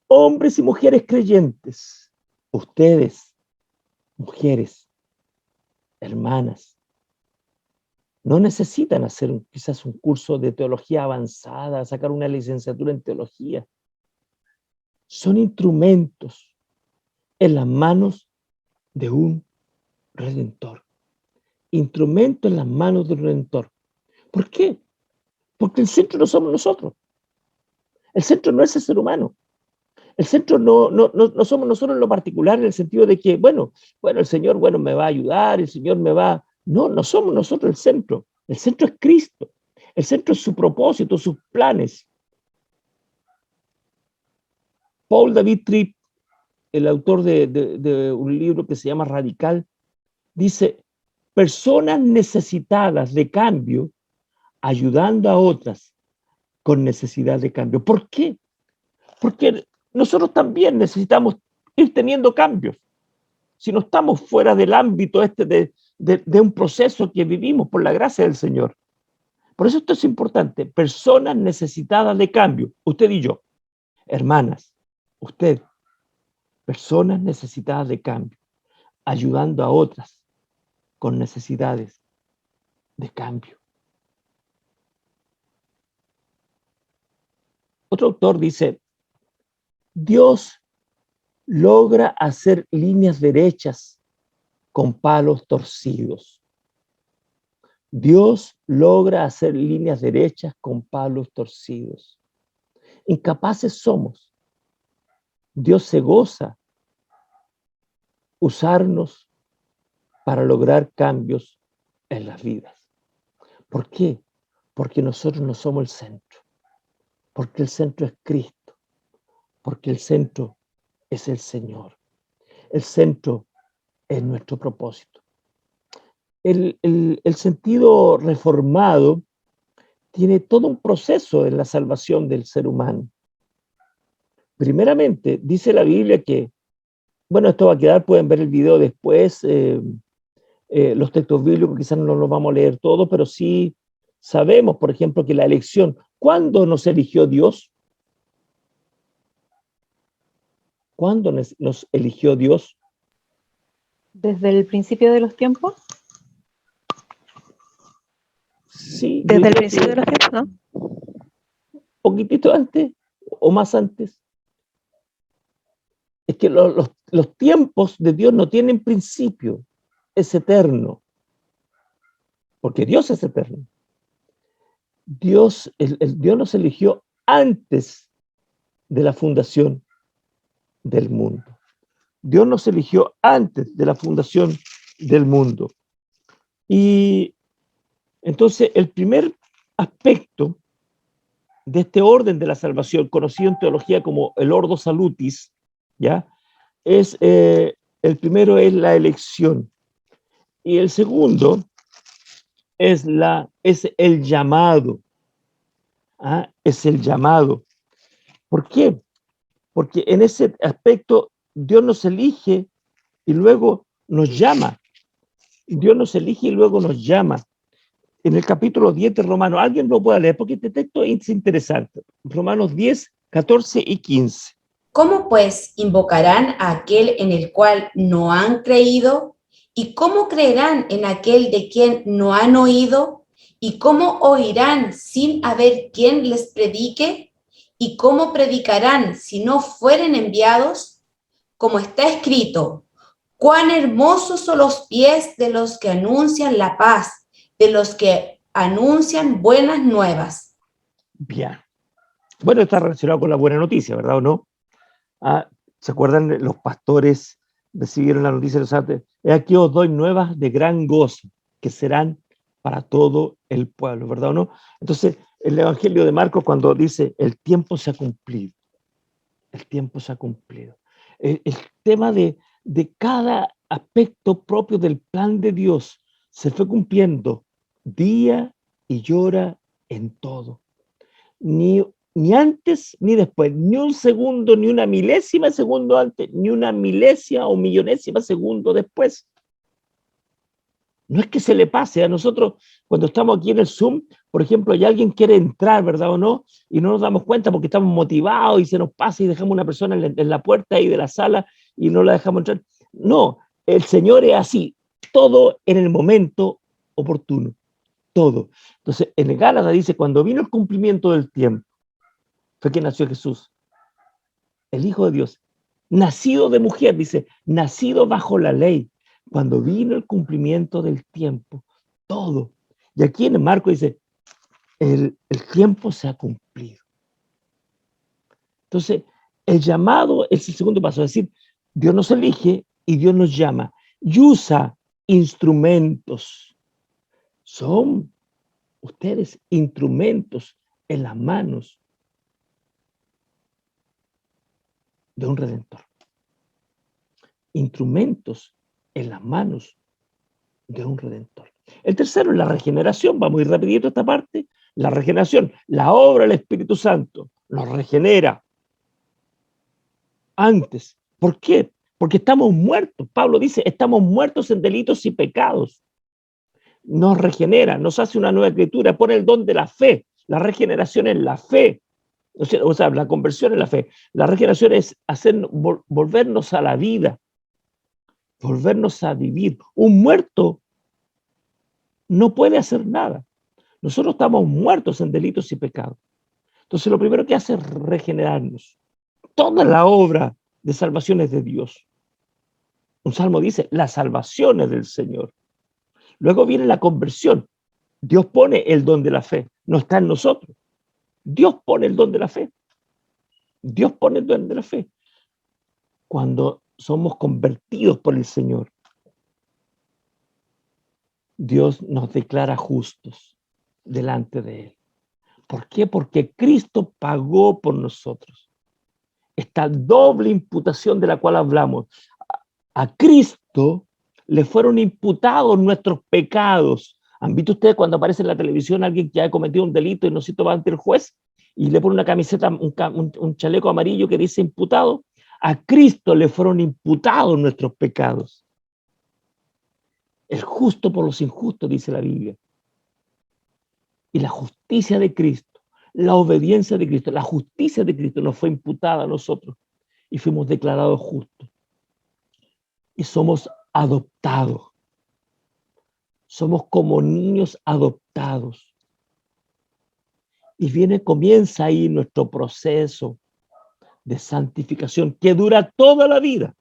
hombres y mujeres creyentes, ustedes, mujeres, hermanas, no necesitan hacer quizás un curso de teología avanzada, sacar una licenciatura en teología. Son instrumentos en las manos de un redentor. Instrumento en las manos del redentor. ¿Por qué? Porque el centro no somos nosotros. El centro no es el ser humano. El centro no somos nosotros en lo particular, en el sentido de que, bueno, el Señor, me va a ayudar, el Señor me va... No somos nosotros el centro. El centro es Cristo. El centro es su propósito, sus planes. Paul David Tripp, el autor de un libro que se llama Radical, dice, personas necesitadas de cambio ayudando a otras con necesidad de cambio. ¿Por qué? Porque nosotros también necesitamos ir teniendo cambios. Si no estamos fuera del ámbito de un proceso que vivimos por la gracia del Señor. Por eso esto es importante. Personas necesitadas de cambio. Usted y yo. Hermanas, usted. Personas necesitadas de cambio. Ayudando a otras con necesidades de cambio. Otro autor dice, Dios logra hacer líneas derechas con palos torcidos. Dios logra hacer líneas derechas con palos torcidos. Incapaces somos. Dios se goza usarnos para lograr cambios en las vidas. ¿Por qué? Porque nosotros no somos el centro. Porque el centro es Cristo. Porque el centro es el Señor. El centro es nuestro propósito. El sentido reformado tiene todo un proceso en la salvación del ser humano. Primeramente, dice la Biblia que, esto va a quedar, pueden ver el video después, los textos bíblicos quizás no los vamos a leer todos, pero sí sabemos, por ejemplo, que la elección, ¿cuándo nos eligió Dios? ¿Cuándo nos eligió Dios? Desde el principio de los tiempos. Sí, Desde el principio de los tiempos, ¿no? Poquitito antes o más antes. es que los tiempos de Dios no tienen principio, es eterno, porque Dios es eterno. Dios nos eligió antes de la fundación del mundo. Dios nos eligió antes de la fundación del mundo. Y entonces el primer aspecto de este orden de la salvación, conocido en teología como el ordo salutis, ¿ya? Es, el primero es la elección y el segundo es el llamado. ¿Ah? Es el llamado. ¿Por qué? Porque en ese aspecto Dios nos elige y luego nos llama. Dios nos elige y luego nos llama. En el capítulo 10 de Romanos, alguien lo puede leer porque este texto es interesante. Romanos 10, 14 y 15. ¿Cómo pues invocarán a aquel en el cual no han creído? ¿Y cómo creerán en aquel de quien no han oído? ¿Y cómo oirán sin haber quien les predique? ¿Y cómo predicarán si no fueren enviados? Como está escrito, cuán hermosos son los pies de los que anuncian la paz, de los que anuncian buenas nuevas. Bien. Bueno, está relacionado con la buena noticia, ¿verdad o no? ¿Se acuerdan? Los pastores recibieron la noticia de los antes. Aquí os doy nuevas de gran gozo, que serán para todo el pueblo, ¿verdad o no? Entonces, el Evangelio de Marcos cuando dice, el tiempo se ha cumplido, el tiempo se ha cumplido. El tema de cada aspecto propio del plan de Dios se fue cumpliendo día y hora en todo. Ni antes ni después, ni un segundo, ni una milésima de segundo antes, ni una milésima o millonésima segundo después. No es que se le pase a nosotros cuando estamos aquí en el Zoom, por ejemplo, y alguien quiere entrar, ¿verdad o no? Y no nos damos cuenta porque estamos motivados y se nos pasa y dejamos una persona en la puerta ahí de la sala y no la dejamos entrar. No, el Señor es así, todo en el momento oportuno, todo. Entonces, en Gálatas dice, cuando vino el cumplimiento del tiempo, fue que nació Jesús, el Hijo de Dios, nacido de mujer, dice, nacido bajo la ley, cuando vino el cumplimiento del tiempo, todo. Y aquí en Marco dice, el tiempo se ha cumplido. Entonces, el llamado es el segundo paso, es decir, Dios nos elige y Dios nos llama y usa instrumentos. Son ustedes instrumentos en las manos de un redentor. Instrumentos en las manos de un redentor. El tercero es la regeneración. Vamos a ir rapidito esta parte. La regeneración, la obra del Espíritu Santo nos regenera antes. ¿Por qué? Porque estamos muertos. Pablo dice, estamos muertos en delitos y pecados. Nos regenera, nos hace una nueva criatura, pone el don de la fe. La regeneración es la fe. O sea, la conversión es la fe. La regeneración es volvernos a la vida, volvernos a vivir. Un muerto no puede hacer nada. Nosotros estamos muertos en delitos y pecados. Entonces lo primero que hace es regenerarnos. Toda la obra de salvación es de Dios. Un salmo dice, la salvación es del Señor. Luego viene la conversión. Dios pone el don de la fe. No está en nosotros. Dios pone el don de la fe. Dios pone el don de la fe. Cuando somos convertidos por el Señor, Dios nos declara justos delante de Él. ¿Por qué? Porque Cristo pagó por nosotros. Esta doble imputación de la cual hablamos. A Cristo le fueron imputados nuestros pecados. ¿Han visto ustedes cuando aparece en la televisión alguien que ha cometido un delito y no se toma ante el juez y le pone una camiseta, un chaleco amarillo que dice imputado? A Cristo le fueron imputados nuestros pecados. El justo por los injustos, dice la Biblia. Y la justicia de Cristo, la obediencia de Cristo, la justicia de Cristo nos fue imputada a nosotros y fuimos declarados justos. Y somos adoptados. Somos como niños adoptados. Y comienza ahí nuestro proceso de santificación que dura toda la vida.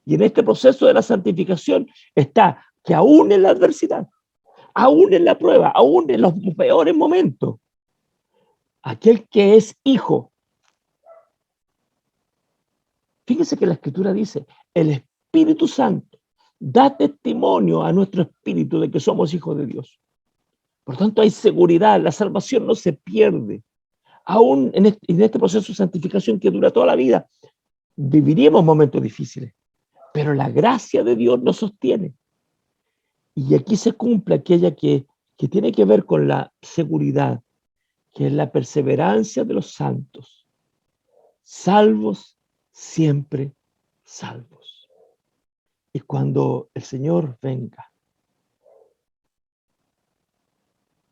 Y en este proceso de la santificación está que aún en la adversidad, aún en la prueba, aún en los peores momentos, aquel que es hijo, fíjese que la Escritura dice, el Espíritu Santo da testimonio a nuestro espíritu de que somos hijos de Dios. Por tanto, hay seguridad, la salvación no se pierde. Aún en este proceso de santificación que dura toda la vida, viviríamos momentos difíciles, pero la gracia de Dios nos sostiene. Y aquí se cumple aquella que tiene que ver con la seguridad, que es la perseverancia de los santos. Salvos, siempre salvos. Y cuando el Señor venga,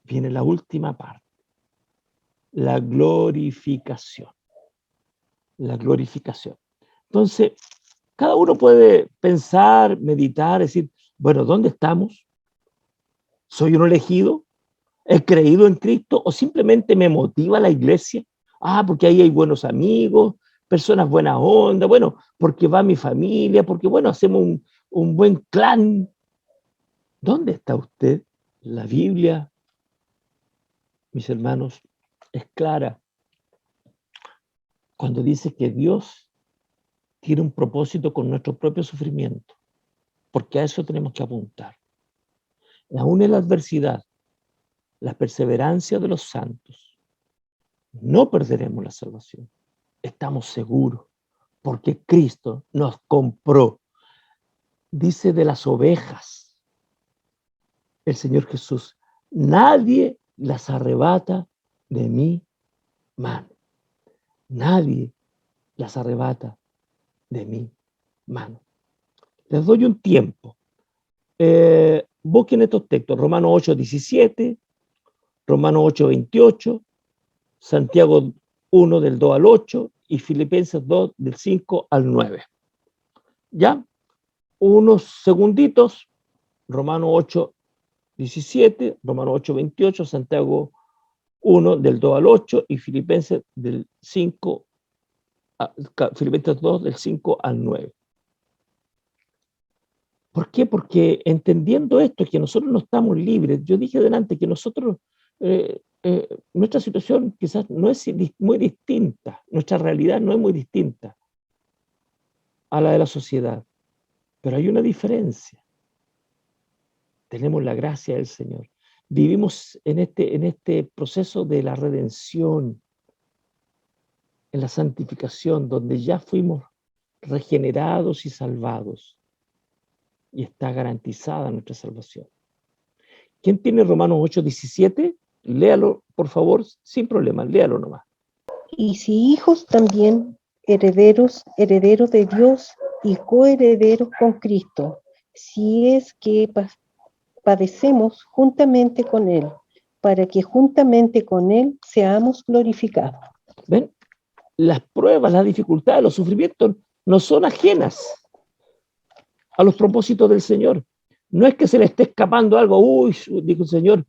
viene la última parte, la glorificación. La glorificación. Entonces, cada uno puede pensar, meditar, decir, bueno, ¿dónde estamos? ¿Soy un elegido? ¿He creído en Cristo? ¿O simplemente me motiva la iglesia? Ah, porque ahí hay buenos amigos, personas buena onda, bueno, porque va mi familia, porque bueno, hacemos un buen clan. ¿Dónde está usted? La Biblia, mis hermanos, es clara cuando dice que Dios tiene un propósito con nuestro propio sufrimiento, porque a eso tenemos que apuntar. Aún en la adversidad, la perseverancia de los santos, no perderemos la salvación. Estamos seguros, porque Cristo nos compró. Dice de las ovejas el Señor Jesús, nadie las arrebata de mi mano. Nadie las arrebata de mi mano. Les doy un tiempo. Busquen estos textos, Romanos 8:17, Romanos 8:28, Santiago 1 del 2 al 8 y Filipenses 2 del 5 al 9. ¿Ya? Unos segunditos, Romanos 8:17, Romanos 8:28, Santiago 1 del 2 al 8 y Filipenses del 5, Filipenses 2 del 5 al 9. ¿Por qué? Porque entendiendo esto, que nosotros no estamos libres, yo dije delante que nosotros, nuestra situación quizás no es muy distinta, nuestra realidad no es muy distinta a la de la sociedad, pero hay una diferencia. Tenemos la gracia del Señor. Vivimos en este proceso de la redención, en la santificación, donde ya fuimos regenerados y salvados. Y está garantizada nuestra salvación. ¿Quién tiene Romanos 8:17? Léalo, por favor, sin problema, léalo nomás. Y si hijos también, herederos de Dios y coherederos con Cristo, si es que padecemos juntamente con Él, para que juntamente con Él seamos glorificados. ¿Ven? Las pruebas, las dificultades, los sufrimientos no son ajenas a los propósitos del Señor. No es que se le esté escapando algo, uy, dijo el Señor,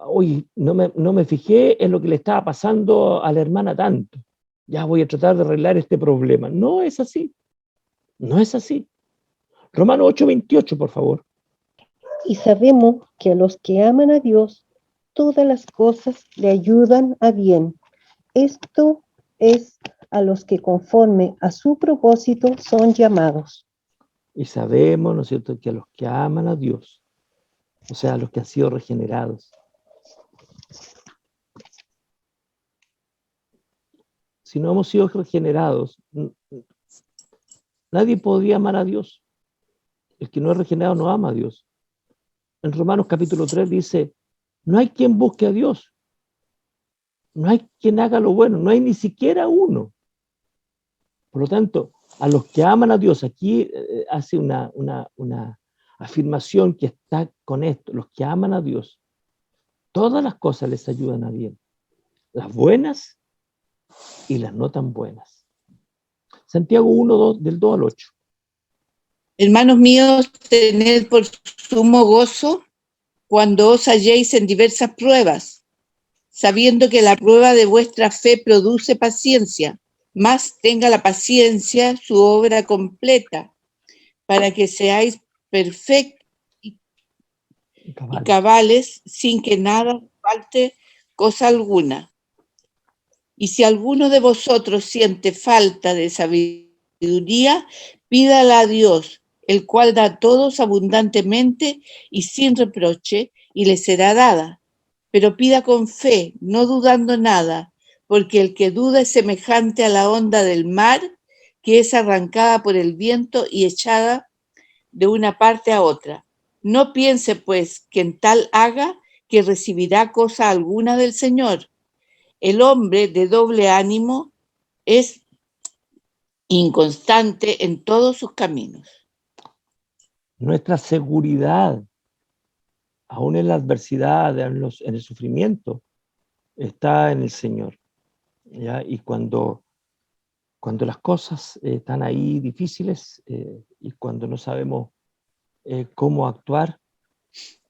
uy, no me fijé en lo que le estaba pasando a la hermana tanto. Ya voy a tratar de arreglar este problema. No es así. No es así. Romanos 8:28, por favor. Y sabemos que a los que aman a Dios, todas las cosas le ayudan a bien. Esto es a los que conforme a su propósito son llamados. Y sabemos, ¿no es cierto?, que a los que aman a Dios, o sea, a los que han sido regenerados, si no hemos sido regenerados, nadie podría amar a Dios. El que no es regenerado no ama a Dios. En Romanos capítulo 3 dice, no hay quien busque a Dios. No hay quien haga lo bueno. No hay ni siquiera uno. Por lo tanto, a los que aman a Dios, aquí hace una afirmación que está con esto. Los que aman a Dios, todas las cosas les ayudan a bien. Las buenas y las no tan buenas. Santiago 1, del 2 al 8. Hermanos míos, tened por sumo gozo cuando os halléis en diversas pruebas, sabiendo que la prueba de vuestra fe produce paciencia, más tenga la paciencia su obra completa, para que seáis perfectos y cabales, sin que nada falte cosa alguna. Y si alguno de vosotros siente falta de sabiduría, pídala a Dios, el cual da a todos abundantemente y sin reproche, y le será dada. Pero pida con fe, no dudando nada, porque el que duda es semejante a la onda del mar, que es arrancada por el viento y echada de una parte a otra. No piense, pues, que en tal haga que recibirá cosa alguna del Señor. El hombre de doble ánimo es inconstante en todos sus caminos. Nuestra seguridad, aún en la adversidad, en el sufrimiento, está en el Señor, ¿ya? Y cuando las cosas están ahí difíciles y cuando no sabemos cómo actuar,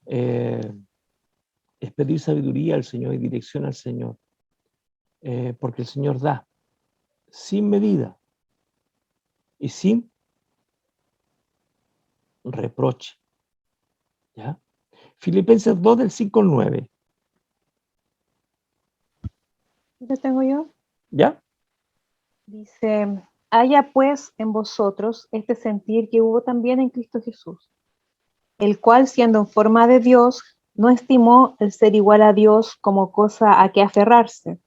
es pedir sabiduría al Señor y dirección al Señor, porque el Señor da sin medida y sin reproche, ¿ya? Filipenses 2 del 5 al 9, ¿Lo tengo yo? ¿ya? Dice, haya pues en vosotros este sentir que hubo también en Cristo Jesús, el cual siendo en forma de Dios, no estimó el ser igual a Dios como cosa a que aferrarse,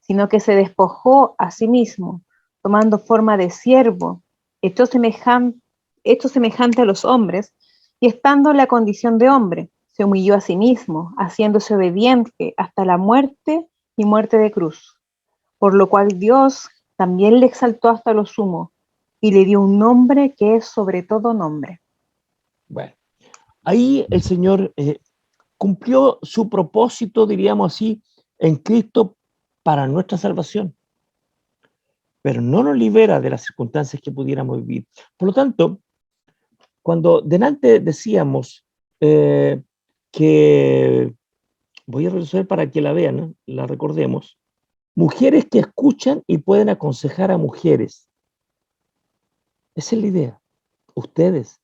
sino que se despojó a sí mismo, tomando forma de siervo, hecho semejante a los hombres, y estando en la condición de hombre, se humilló a sí mismo, haciéndose obediente hasta la muerte y muerte de cruz. Por lo cual Dios también le exaltó hasta lo sumo, y le dio un nombre que es sobre todo nombre. Bueno, ahí el Señor cumplió su propósito, diríamos así, en Cristo para nuestra salvación, pero no nos libera de las circunstancias que pudiéramos vivir. Por lo tanto, cuando delante decíamos que, voy a resolver para que la vean, ¿no? La recordemos, mujeres que escuchan y pueden aconsejar a mujeres. Esa es la idea. Ustedes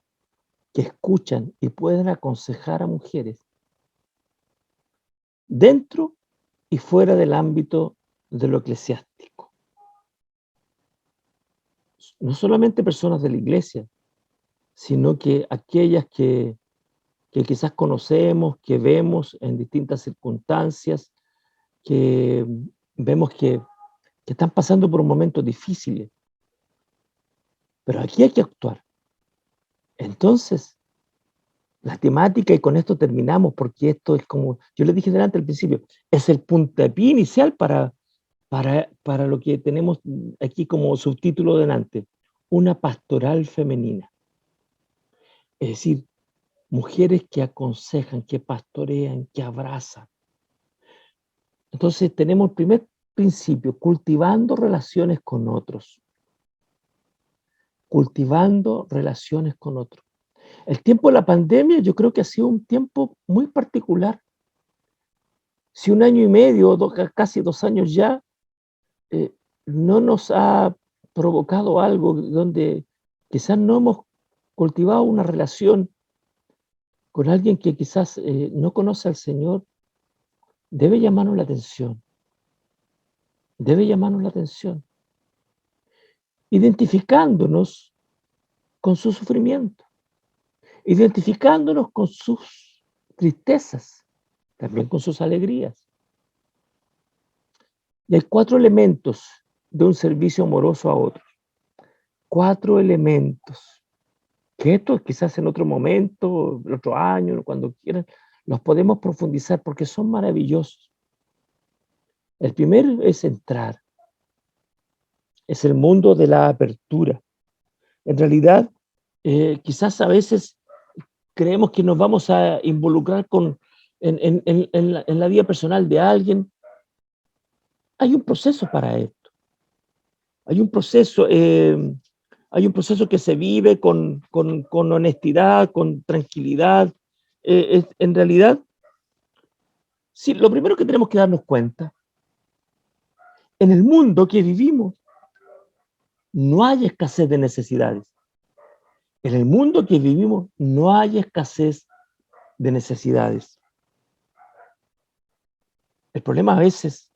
que escuchan y pueden aconsejar a mujeres dentro y fuera del ámbito de lo eclesiástico. No solamente personas de la iglesia, sino que aquellas que quizás conocemos, que vemos en distintas circunstancias, que vemos que están pasando por momentos difíciles. Pero aquí hay que actuar. Entonces, la temática, y con esto terminamos, porque esto es como, yo les dije delante al principio, es el puntapié inicial para lo que tenemos aquí como subtítulo delante, una pastoral femenina. Es decir, mujeres que aconsejan, que pastorean, que abrazan. Entonces tenemos el primer principio, cultivando relaciones con otros. Cultivando relaciones con otros. El tiempo de la pandemia yo creo que ha sido un tiempo muy particular. Si 1 año y medio, casi 2 años ya, no nos ha provocado algo donde quizás no hemos cultivado una relación con alguien que quizás no conoce al Señor, debe llamarnos la atención. Debe llamarnos la atención. Identificándonos con su sufrimiento, identificándonos con sus tristezas, también con sus alegrías. Y hay 4 elementos de un servicio amoroso a otros. 4 elementos, que estos quizás en otro momento, el otro año, cuando quieran, los podemos profundizar porque son maravillosos. El primero es entrar. Es el mundo de la apertura. En realidad, quizás a veces creemos que nos vamos a involucrar en la vida personal de alguien. Hay un proceso para esto. Hay un proceso que se vive con honestidad, con tranquilidad. En realidad, sí, lo primero que tenemos que darnos cuenta, en el mundo que vivimos, no hay escasez de necesidades. En el mundo que vivimos no hay escasez de necesidades. El problema a veces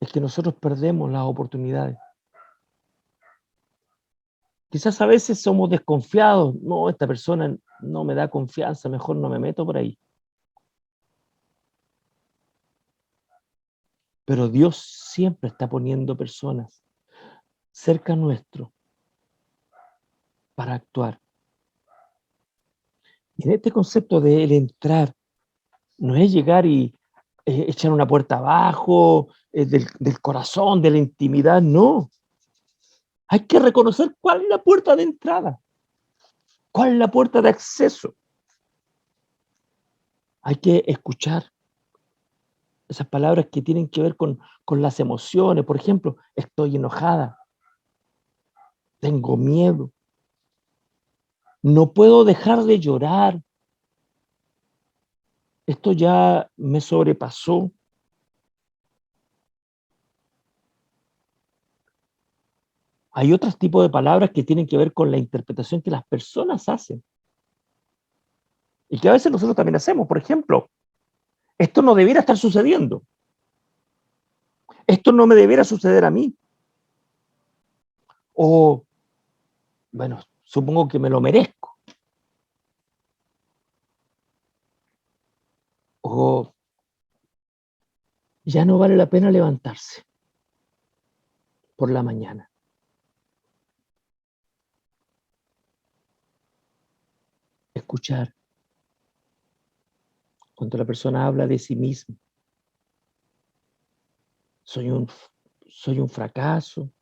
es que nosotros perdemos las oportunidades. Quizás a veces somos desconfiados. No, esta persona no me da confianza, mejor no me meto por ahí. Pero Dios siempre está poniendo personas cerca nuestro para actuar. Y en este concepto de el entrar, no es llegar y echar una puerta abajo, del corazón, de la intimidad, no. Hay que reconocer cuál es la puerta de entrada, cuál es la puerta de acceso. Hay que escuchar esas palabras que tienen que ver con las emociones. Por ejemplo, estoy enojada, tengo miedo, no puedo dejar de llorar, esto ya me sobrepasó. Hay otros tipos de palabras que tienen que ver con la interpretación que las personas hacen y que a veces nosotros también hacemos. Por ejemplo, esto no debiera estar sucediendo. Esto no me debiera suceder a mí. O, bueno, supongo que me lo merezco. O, ya no vale la pena levantarse por la mañana. Escuchar. Cuando la persona habla de sí misma. Soy un fracaso.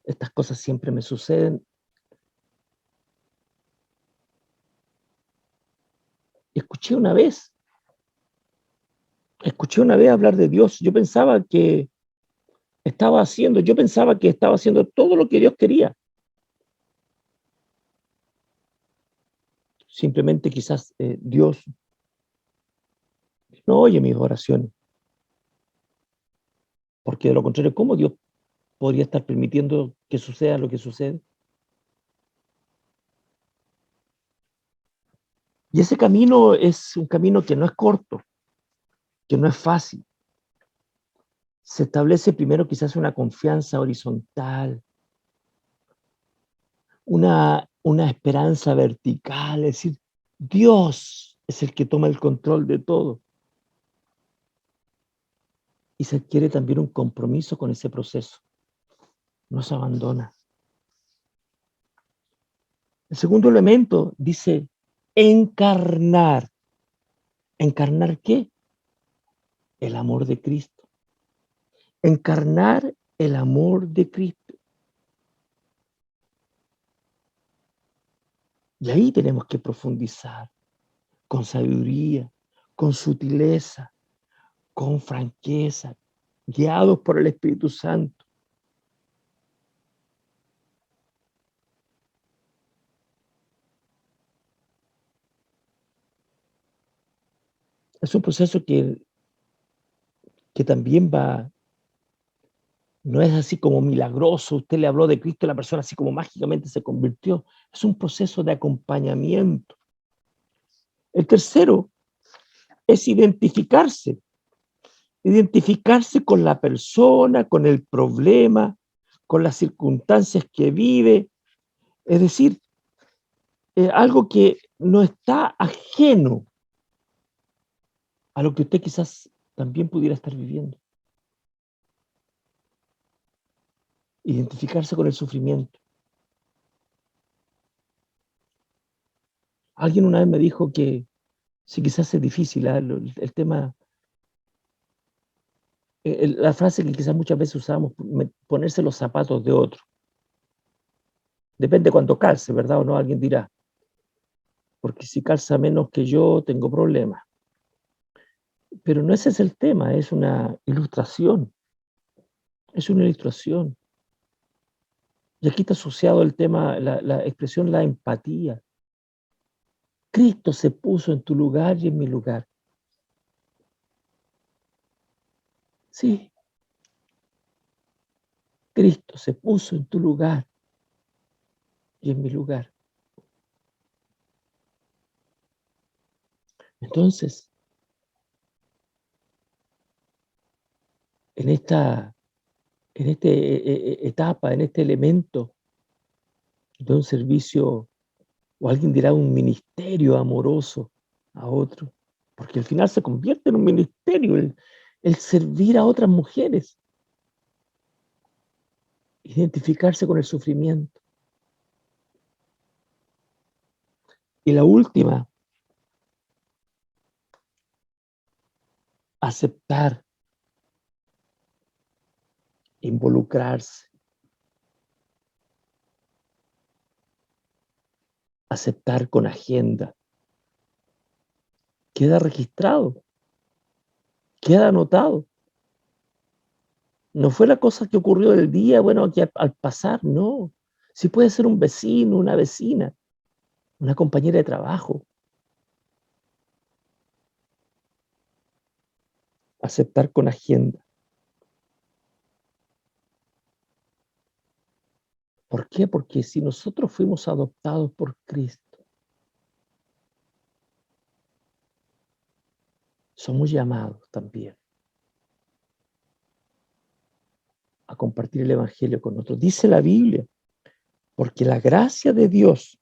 Estas cosas siempre me suceden. Escuché una vez hablar de Dios. Yo pensaba que estaba haciendo todo lo que Dios quería. Simplemente quizás Dios no oye mis oraciones. Porque de lo contrario, ¿cómo Dios podría estar permitiendo que suceda lo que sucede? Y ese camino es un camino que no es corto, que no es fácil. Se establece primero quizás una confianza horizontal, una esperanza vertical, es decir, Dios es el que toma el control de todo. Y se adquiere también un compromiso con ese proceso. No se abandona. El segundo elemento dice encarnar. ¿Encarnar qué? El amor de Cristo. Encarnar el amor de Cristo. Y ahí tenemos que profundizar con sabiduría, con sutileza, con franqueza, guiados por el Espíritu Santo. Es un proceso que también no es así como milagroso. Usted le habló de Cristo y la persona así como mágicamente se convirtió. Es un proceso de acompañamiento. El tercero es identificarse con la persona, con el problema, con las circunstancias que vive. Es decir, algo que no está ajeno a lo que usted quizás también pudiera estar viviendo. Identificarse con el sufrimiento. Alguien una vez me dijo que sí, quizás es difícil, el tema, la frase que quizás muchas veces usamos, ponerse los zapatos de otro. Depende cuánto calce, ¿verdad? O no, alguien dirá, porque si calza menos que yo, tengo problemas. Pero no ese es el tema, es una ilustración. Es una ilustración. Y aquí está asociado el tema, la expresión, la empatía. Cristo se puso en tu lugar y en mi lugar. Sí. Cristo se puso en tu lugar y en mi lugar. Entonces, en esta etapa, en este elemento de un servicio, o alguien dirá un ministerio amoroso a otro, porque al final se convierte en un ministerio el servir a otras mujeres, identificarse con el sufrimiento. Y la última, aceptar, involucrarse, aceptar con agenda. Queda registrado, queda anotado. No fue la cosa que ocurrió del día, bueno, que al pasar, no. Sí puede ser un vecino, una vecina, una compañera de trabajo. Aceptar con agenda. ¿Por qué? Porque si nosotros fuimos adoptados por Cristo, somos llamados también a compartir el Evangelio con otros. Dice la Biblia, porque la gracia de Dios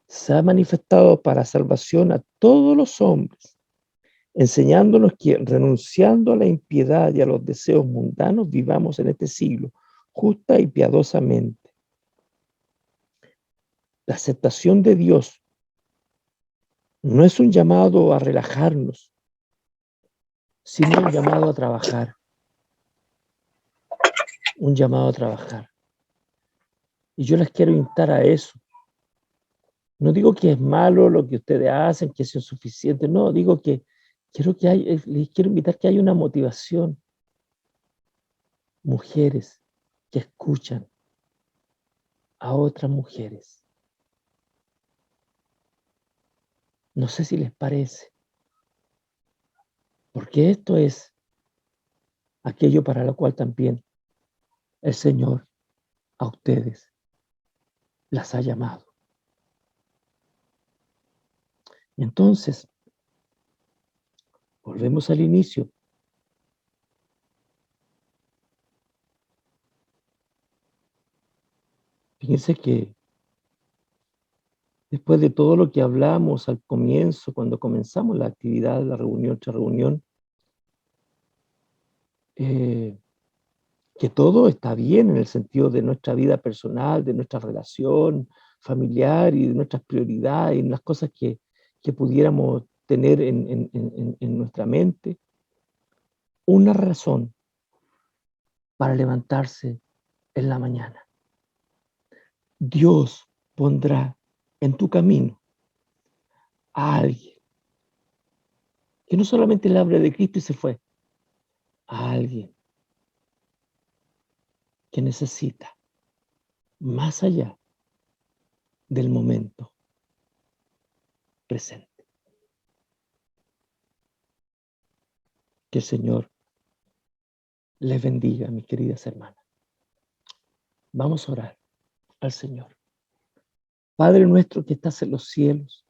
se ha manifestado para salvación a todos los hombres, enseñándonos que renunciando a la impiedad y a los deseos mundanos, vivamos en este siglo justa y piadosamente. La aceptación de Dios no es un llamado a relajarnos, sino un llamado a trabajar. Un llamado a trabajar. Y yo les quiero instar a eso. No digo que es malo lo que ustedes hacen, que es insuficiente, no, digo que les quiero invitar que haya una motivación. Mujeres que escuchan a otras mujeres. No sé si les parece, porque esto es aquello para lo cual también el Señor a ustedes las ha llamado. Entonces, volvemos al inicio. Fíjense que después de todo lo que hablamos al comienzo, cuando comenzamos la actividad, la reunión tras reunión, que todo está bien en el sentido de nuestra vida personal, de nuestra relación familiar y de nuestras prioridades y las cosas que pudiéramos tener en nuestra mente. Una razón para levantarse en la mañana. Dios pondrá en tu camino a alguien que no solamente le hable de Cristo y se fue, a alguien que necesita más allá del momento presente. Que el Señor les bendiga, mis queridas hermanas. Vamos a orar al Señor. Padre nuestro que estás en los cielos,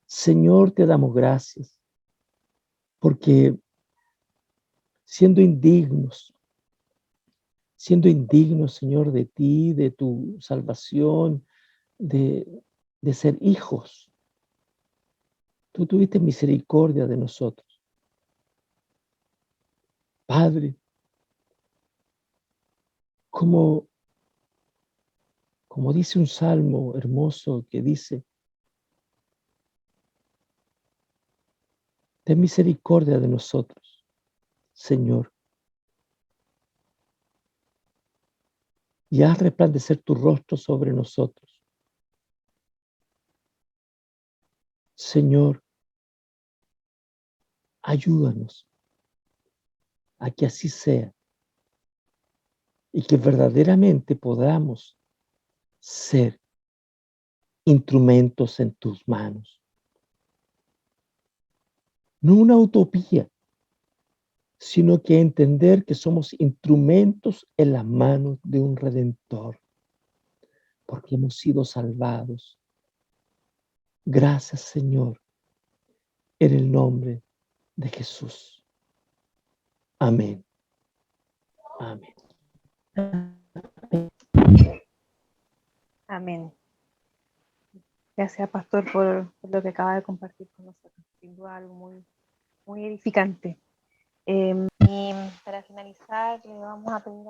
Señor, te damos gracias porque siendo indignos, Señor, de ti, de tu salvación, de ser hijos, tú tuviste misericordia de nosotros. Padre, como dice un salmo hermoso que dice, ten misericordia de nosotros, Señor, y haz resplandecer tu rostro sobre nosotros. Señor, ayúdanos a que así sea y que verdaderamente podamos ser instrumentos en tus manos. No una utopía, sino que entender que somos instrumentos en las manos de un Redentor, porque hemos sido salvados. Gracias, Señor, en el nombre de Jesús. Amén. Amén. Amén. Gracias, pastor, por lo que acaba de compartir con nosotros. Sin duda algo muy, muy edificante. Y para finalizar, le vamos a pedir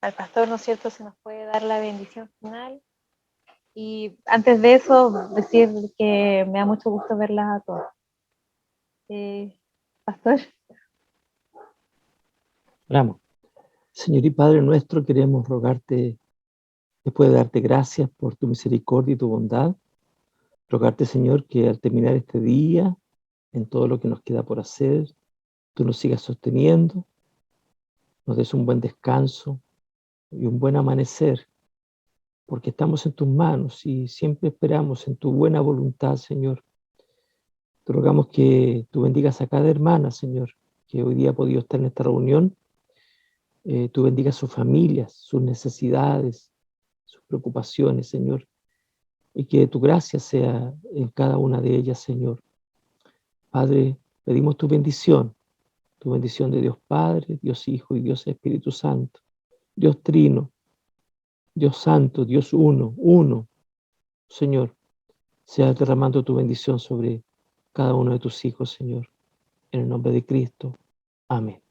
al pastor, ¿no es cierto?, si nos puede dar la bendición final. Y antes de eso, decir que me da mucho gusto verlas a todas. Pastor. Oramos. Señor y Padre nuestro, queremos rogarte, después de darte gracias por tu misericordia y tu bondad, rogarte, Señor, que al terminar este día, en todo lo que nos queda por hacer, tú nos sigas sosteniendo, nos des un buen descanso y un buen amanecer, porque estamos en tus manos y siempre esperamos en tu buena voluntad, Señor. Te rogamos que tú bendigas a cada hermana, Señor, que hoy día ha podido estar en esta reunión. Tú bendigas sus familias, sus necesidades, sus preocupaciones, Señor, y que tu gracia sea en cada una de ellas, Señor. Padre, pedimos tu bendición de Dios Padre, Dios Hijo y Dios Espíritu Santo, Dios Trino, Dios Santo, Dios uno, Señor, sea derramando tu bendición sobre cada uno de tus hijos, Señor, en el nombre de Cristo. Amén.